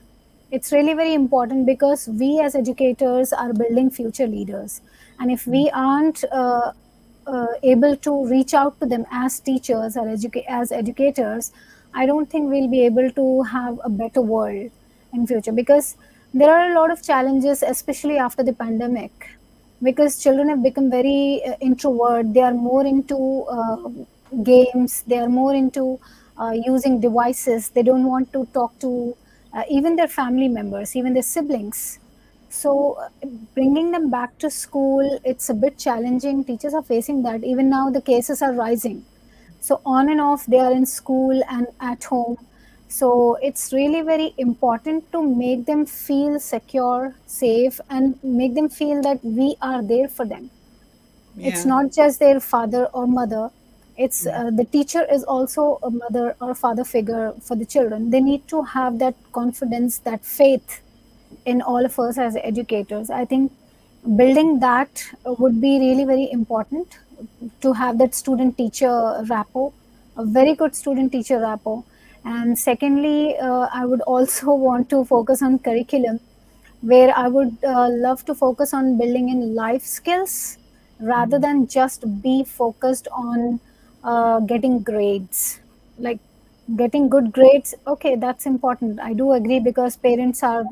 It's really very important, because we as educators are building future leaders. And if we aren't able to reach out to them as teachers or as educators, I don't think we'll be able to have a better world in future, because there are a lot of challenges, especially after the pandemic, because children have become very introvert. They are more into games. They are more into using devices. They don't want to talk to even their family members, even their siblings. So bringing them back to school, it's a bit challenging. Teachers are facing that. Even now, the cases are rising. So on and off, they are in school and at home. So it's really very important to make them feel secure, safe, and make them feel that we are there for them. It's Yeah. not just their father or mother. It's the teacher is also a mother or father figure for the children. They need to have that confidence, that faith in all of us as educators. I think building that would be really very important, to have that student teacher rapport, a very good student teacher rapport. And secondly, I would also want to focus on curriculum, where I would love to focus on building in life skills, rather than just be focused on getting grades. Like, getting good grades, okay, that's important. I do agree, because parents are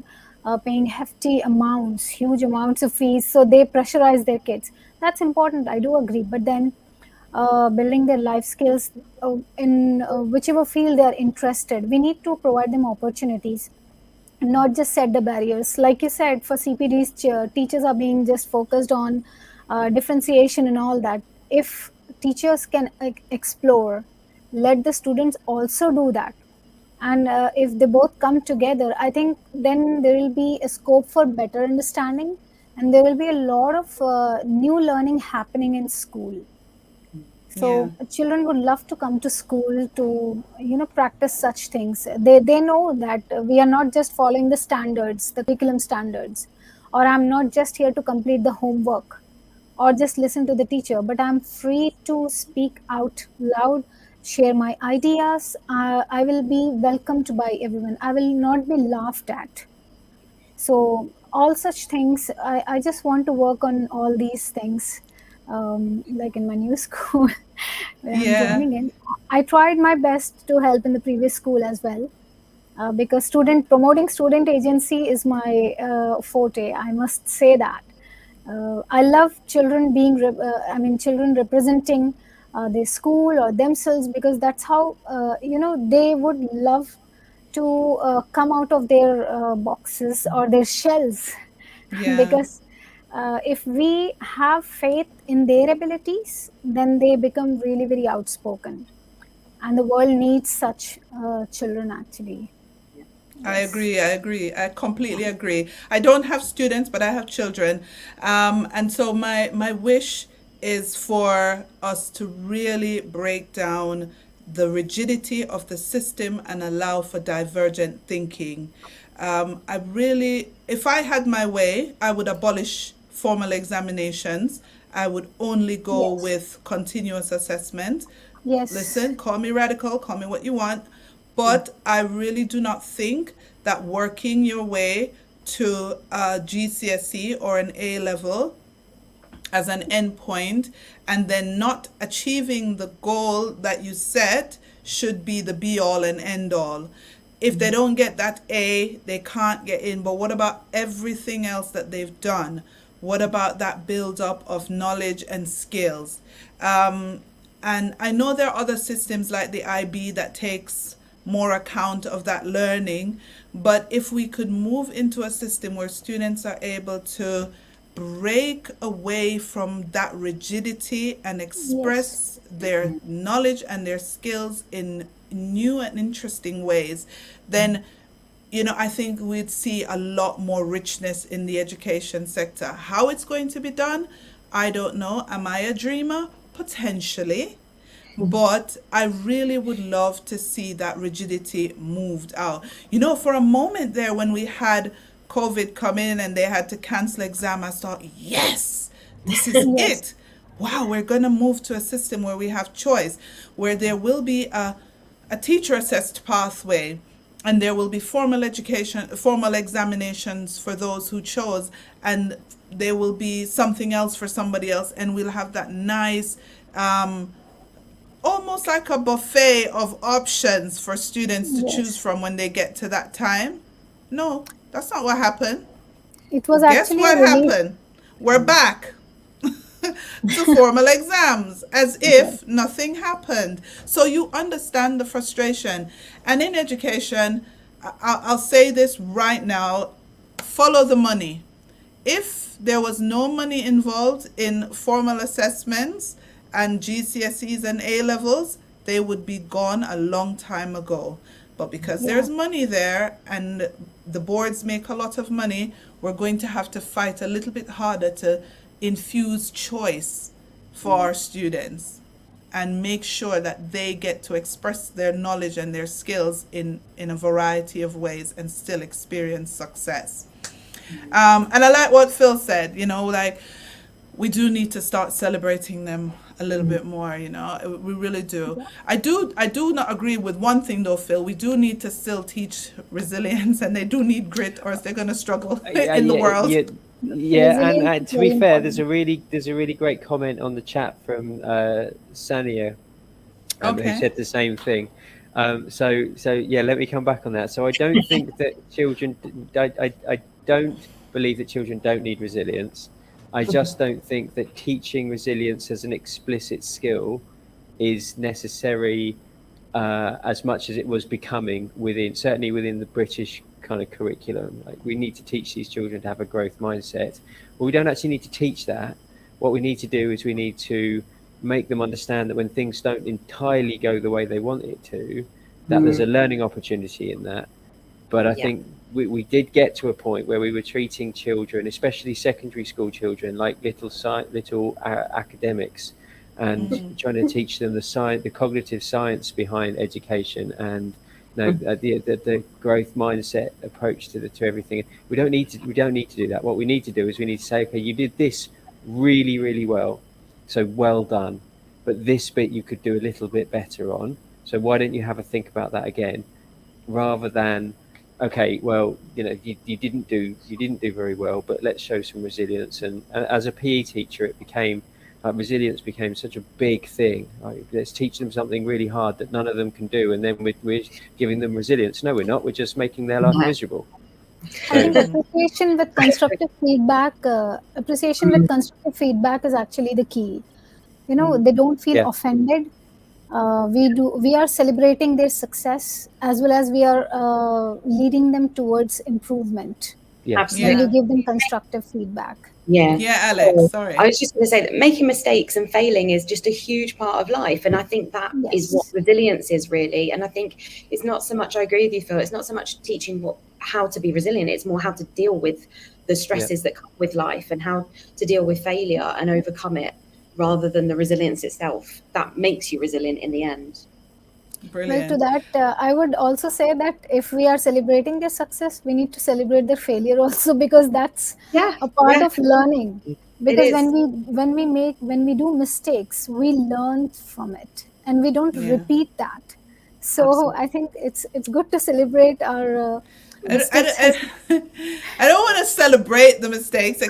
paying hefty amounts, huge amounts of fees, so they pressurize their kids. That's important, I do agree. But then building their life skills in whichever field they are interested, we need to provide them opportunities, not just set the barriers. Like you said, for CPDs, teachers are being just focused on differentiation and all that. If teachers can explore, let the students also do that. And if they both come together, I think then there will be a scope for better understanding, and there will be a lot of new learning happening in school. Yeah. So children would love to come to school to practice such things. They know that we are not just following the standards, the curriculum standards, or I'm not just here to complete the homework or just listen to the teacher, but I'm free to speak out loud, share my ideas. I will be welcomed by everyone, I will not be laughed at. So all such things, I just want to work on all these things, like in my new school where I'm Yeah. joining in. I tried my best to help in the previous school as well, because student promoting student agency is my forte, I must say that. I love children being children representing their school or themselves, because that's how they would love to come out of their boxes or their shells. Yeah. Because if we have faith in their abilities, then they become really very outspoken, and the world needs such children actually. I Yes. agree. I agree. I completely agree. I don't have students, but I have children, and so my wish is for us to really break down the rigidity of the system and allow for divergent thinking. I really, if I had my way, I would abolish formal examinations. I would only go Yes. with continuous assessment. Yes. Listen, call me radical, call me what you want, but I really do not think that working your way to a GCSE or an A level as an endpoint and then not achieving the goal that you set should be the be all and end all. If they don't get that A, they can't get in. But what about everything else that they've done? What about that build up of knowledge and skills? And I know there are other systems like the IB that takes more account of that learning, but if we could move into a system where students are able to break away from that rigidity and Yes. express their knowledge and their skills in new and interesting ways, then I think we'd see a lot more richness in the education sector. How it's going to be done, I don't know. Am I a dreamer? Potentially. But I really would love to see that rigidity moved out. For a moment there when we had COVID come in and they had to cancel exam, I thought, yes, this is Yes. it. Wow, we're going to move to a system where we have choice, where there will be a teacher assessed pathway, and there will be formal education, formal examinations for those who chose, and there will be something else for somebody else, and we'll have that nice, almost like a buffet of options for students to choose Yes. from when they get to that time. No, that's not what happened. It was Guess actually a what relief. happened? We're back to formal exams as Yes. if nothing happened. So you understand the frustration. And in education, I'll say this right now, follow the money. If there was no money involved in formal assessments and GCSEs and A levels, they would be gone a long time ago. But because Yeah. there's money there and the boards make a lot of money, we're going to have to fight a little bit harder to infuse choice for our students and make sure that they get to express their knowledge and their skills in a variety of ways and still experience success. And I like what Phil said, like we do need to start celebrating them a little bit more, we really do. Yeah. I do not agree with one thing though, Phil. We do need to still teach resilience and they do need grit or else they're going to struggle Yeah, in the yeah, world. yeah, yeah. And Resilience is to be very fair, important. there's a really great comment on the chat from Sania, who Okay. said the same thing. So yeah, let me come back on that. So I don't think that children. don't believe that children don't need resilience. I just don't think that teaching resilience as an explicit skill is necessary as much as it was becoming certainly within the British kind of curriculum. Like, we need to teach these children to have a growth mindset. Well, we don't actually need to teach that. What we need to do is we need to make them understand that when things don't entirely go the way they want it to, that there's a learning opportunity in that. But I think we did get to a point where we were treating children, especially secondary school children, like little academics, and trying to teach them the cognitive science behind education, and the growth mindset approach to everything. We don't need to do that. What we need to do is we need to say, okay, you did this really, really well, so well done. But this bit you could do a little bit better on. So why don't you have a think about that again, rather than, okay, well, you didn't do very well, but let's show some resilience. And as a PE teacher, resilience became such a big thing. Like, let's teach them something really hard that none of them can do, and then we're giving them resilience. No, we're not. We're just making their life miserable. I think appreciation with constructive feedback. Appreciation with constructive feedback is actually the key. They don't feel offended. We are celebrating their success as well as we are leading them towards improvement. Absolutely. When we give them constructive feedback. Yeah, Alex, sorry. I was just going to say that making mistakes and failing is just a huge part of life. And I think that is what resilience is, really. And I think it's not so much, I agree with you, Phil, it's not so much teaching how to be resilient. It's more how to deal with the stresses that come with life and how to deal with failure and overcome it, rather than the resilience itself. That makes you resilient in the end. Brilliant. Well, to that, I would also say that if we are celebrating their success, we need to celebrate their failure also, because that's a part of learning. Because when we do mistakes, we learn from it and we don't repeat that. So I think it's good to celebrate our I don't want to celebrate the mistakes,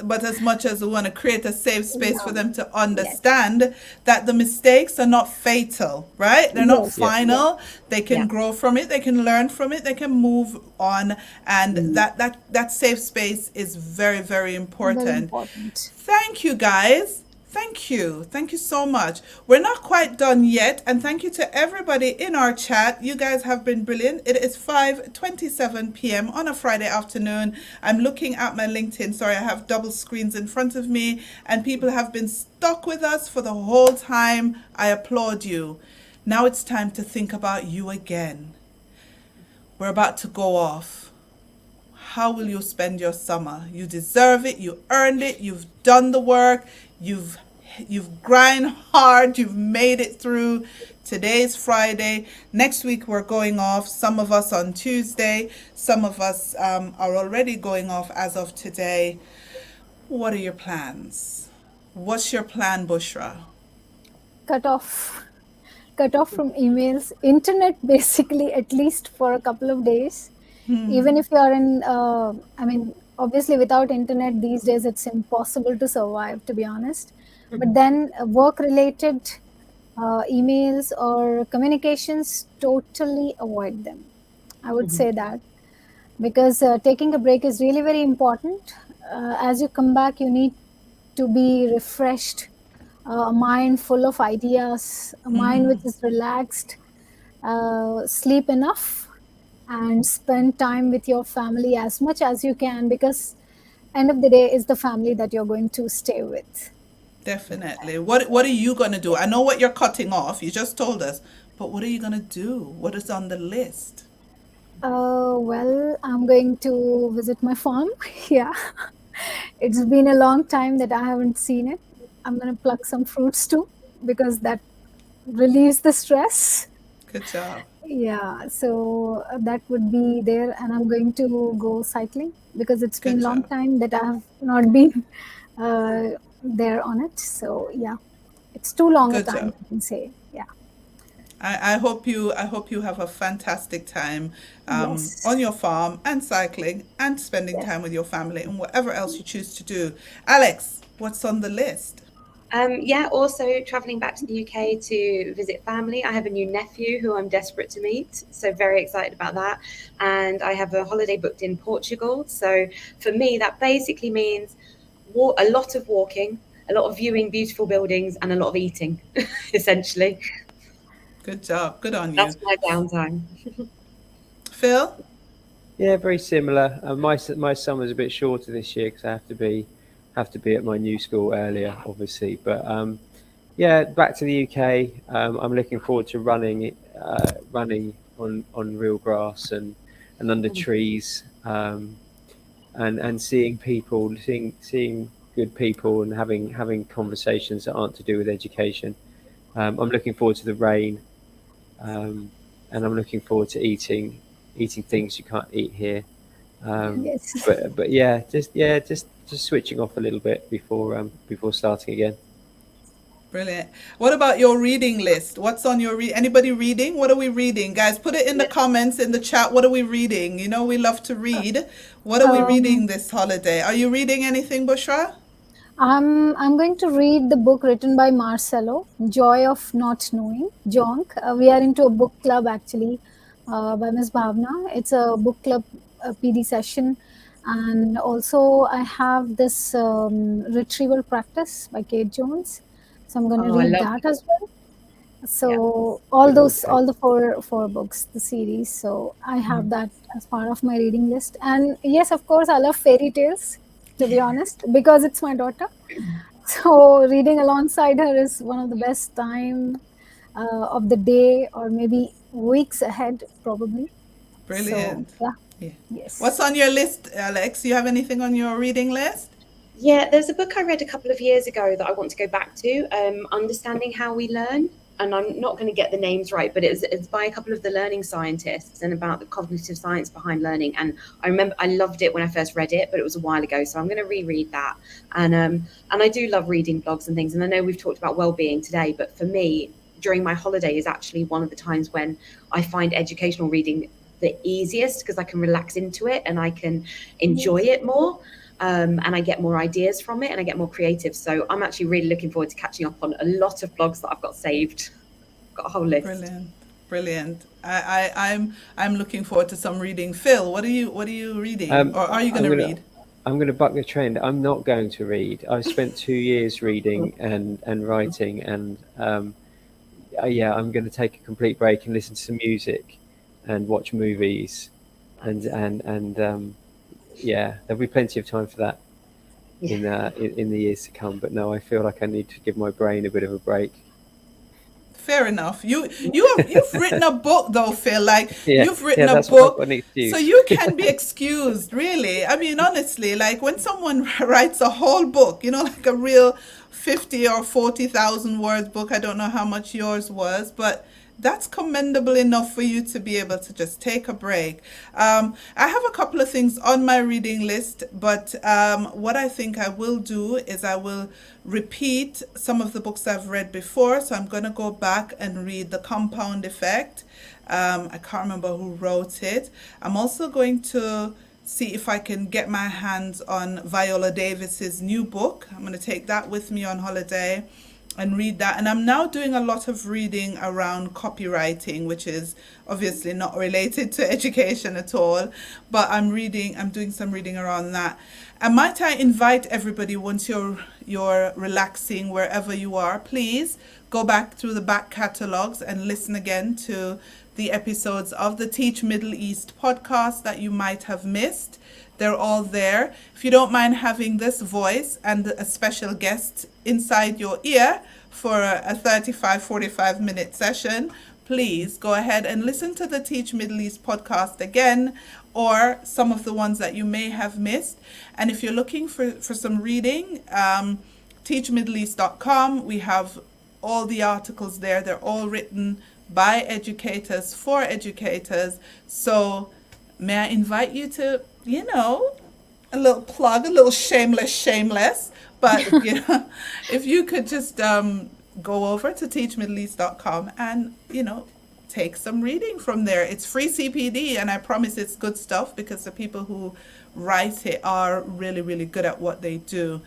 but as much as we want to create a safe space for them to understand that the mistakes are not fatal, right? They're not final. They can grow from it. They can learn from it. They can move on. And that safe space is very, very important. Very important. Thank you, guys. Thank you. Thank you so much. We're not quite done yet. And thank you to everybody in our chat. You guys have been brilliant. It is 5:27 p.m. on a Friday afternoon. I'm looking at my LinkedIn. Sorry, I have double screens in front of me. And people have been stuck with us for the whole time. I applaud you. Now it's time to think about you again. We're about to go off. How will you spend your summer? You deserve it. You earned it. You've done the work. You've grind hard. You've made it through. Today's Friday. Next week we're going off. Some of us on Tuesday. Some of us are already going off as of today. What are your plans? What's your plan, Bushra? Cut off from emails, internet, basically, at least for a couple of days. Even if you are in, obviously without internet these days, it's impossible to survive, to be honest. But then work-related emails or communications, totally avoid them. I would say that, because taking a break is really very important. As you come back, you need to be refreshed, a mind full of ideas, a mind which is relaxed, sleep enough, and spend time with your family as much as you can, because end of the day is the family that you're going to stay with. Definitely. What are you going to do? I know what you're cutting off. You just told us. But what are you going to do? What is on the list? Well, I'm going to visit my farm. It's been a long time that I haven't seen it. I'm going to pluck some fruits too, because that relieves the stress. Good job. Yeah, so that would be there, and I'm going to go cycling, because it's been a long time that I have not been there on it. So yeah, it's too long a time, I can say. Yeah. I hope you have a fantastic time on your farm and cycling and spending time with your family and whatever else you choose to do. Alex, what's on the list? Yeah, also traveling back to the UK to visit family. I have a new nephew who I'm desperate to meet, so very excited about that. And I have a holiday booked in Portugal. So for me, that basically means a lot of walking, a lot of viewing beautiful buildings, and a lot of eating, essentially. Good job. Good on you. That's my downtime. Phil? Yeah, very similar. My summer's a bit shorter this year because I have to be at my new school earlier, obviously. But yeah, back to the UK. I'm looking forward to running on real grass and under trees, and seeing people, seeing good people, and having conversations that aren't to do with education. I'm looking forward to the rain, um, and I'm looking forward to eating things you can't eat here. Yes. But just switching off a little bit before starting again. Brilliant. What about your reading list? What's on your anybody reading? What are we reading? Guys, put it in the comments in the chat. What are we reading? You know we love to read. What are we Um, reading this holiday? Are you reading anything, Bushra? I'm going to read the book written by Marcelo, Joy of Not Knowing, Jonk. We are into a book club actually by Miss Bhavna. It's a book club PD session. And also I have this retrieval practice by Kate Jones. So I'm going to Oh, I read love that that. as well. Yeah. So all Good on those, Kate. all the four books, the series. So I have that as part of my reading list. And yes, of course, I love fairy tales, to be honest, because it's my daughter. So reading alongside her is one of the best time of the day, or maybe weeks ahead, probably. So Brilliant. yeah, Yeah. What's yes. on your list, Alex? You have anything on your reading list? Yeah, there's a book I read a couple of years ago that I want to go back to, Understanding How We Learn. And I'm not going to get the names right, but it's by a couple of the learning scientists and about the cognitive science behind learning. And I remember I loved it when I first read it, but it was a while ago. So I'm going to reread that. And I do love reading blogs and things. And I know we've talked about well-being today, but for me, during my holiday is actually one of the times when I find educational reading the easiest because I can relax into it and I can enjoy Yes. it more. And I get more ideas from it and I get more creative. So I'm actually really looking forward to catching up on a lot of blogs that I've got saved. Got a whole list. Brilliant. Brilliant. I'm looking forward to some reading. Phil, what are you reading? Um, Or are you I'm gonna gonna read? I'm gonna buck the trend. I'm not going to read. I've spent 2 years reading and writing, and yeah, I'm going to take a complete break and listen to some music, and watch movies, and yeah, there'll be plenty of time for that Yeah. in the years to come. But no, I feel like I need to give my brain a bit of a break. Fair enough. You've written a book though, Phil. Like Yeah, you've written yeah, a that's what I've got book, an so excuse. you can be excused, really. I mean, honestly, like when someone writes a whole book, like a real 50 or 40,000 words book. I don't know how much yours was, but that's commendable enough for you to be able to just take a break. I have a couple of things on my reading list, but what I think I will do is I will repeat some of the books I've read before. So I'm going to go back and read The Compound Effect. I can't remember who wrote it. I'm also going to see if I can get my hands on Viola Davis's new book. I'm going to take that with me on holiday and read that. And I'm now doing a lot of reading around copywriting, which is obviously not related to education at all. But I'm doing some reading around that. And might I invite everybody, once you're relaxing wherever you are, please go back through the back catalogs and listen again to the episodes of the Teach Middle East podcast that you might have missed. They're all there. If you don't mind having this voice and a special guest inside your ear for a 45 minute session, please go ahead and listen to the Teach Middle East podcast again, or some of the ones that you may have missed. And if you're looking for some reading, teachmiddleeast.com, we have all the articles there. They're all written by educators for educators. So may I invite you to, a little plug, a little shameless, but if you could just go over to teachmiddleeast.com and take some reading from there. It's free CPD, and I promise it's good stuff because the people who write it are really, really good at what they do.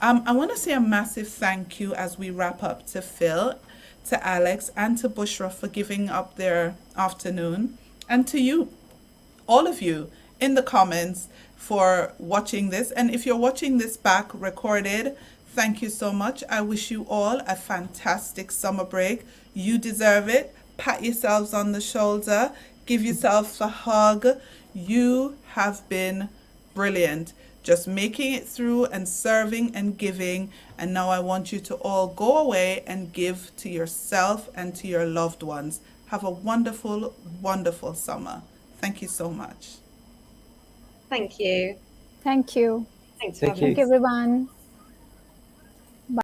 I want to say a massive thank you as we wrap up to Phil, to Alex, and to Bushra for giving up their afternoon, and to you, all of you, in the comments for watching this. And if you're watching this back recorded, thank you so much. I wish you all a fantastic summer break. You deserve it. Pat yourselves on the shoulder, give yourselves a hug. You have been brilliant, just making it through and serving and giving. And now I want you to all go away and give to yourself and to your loved ones. Have a wonderful, wonderful summer. Thank you so much. Thank you. Thank you. Thanks for Thank having you. Thank you, everyone.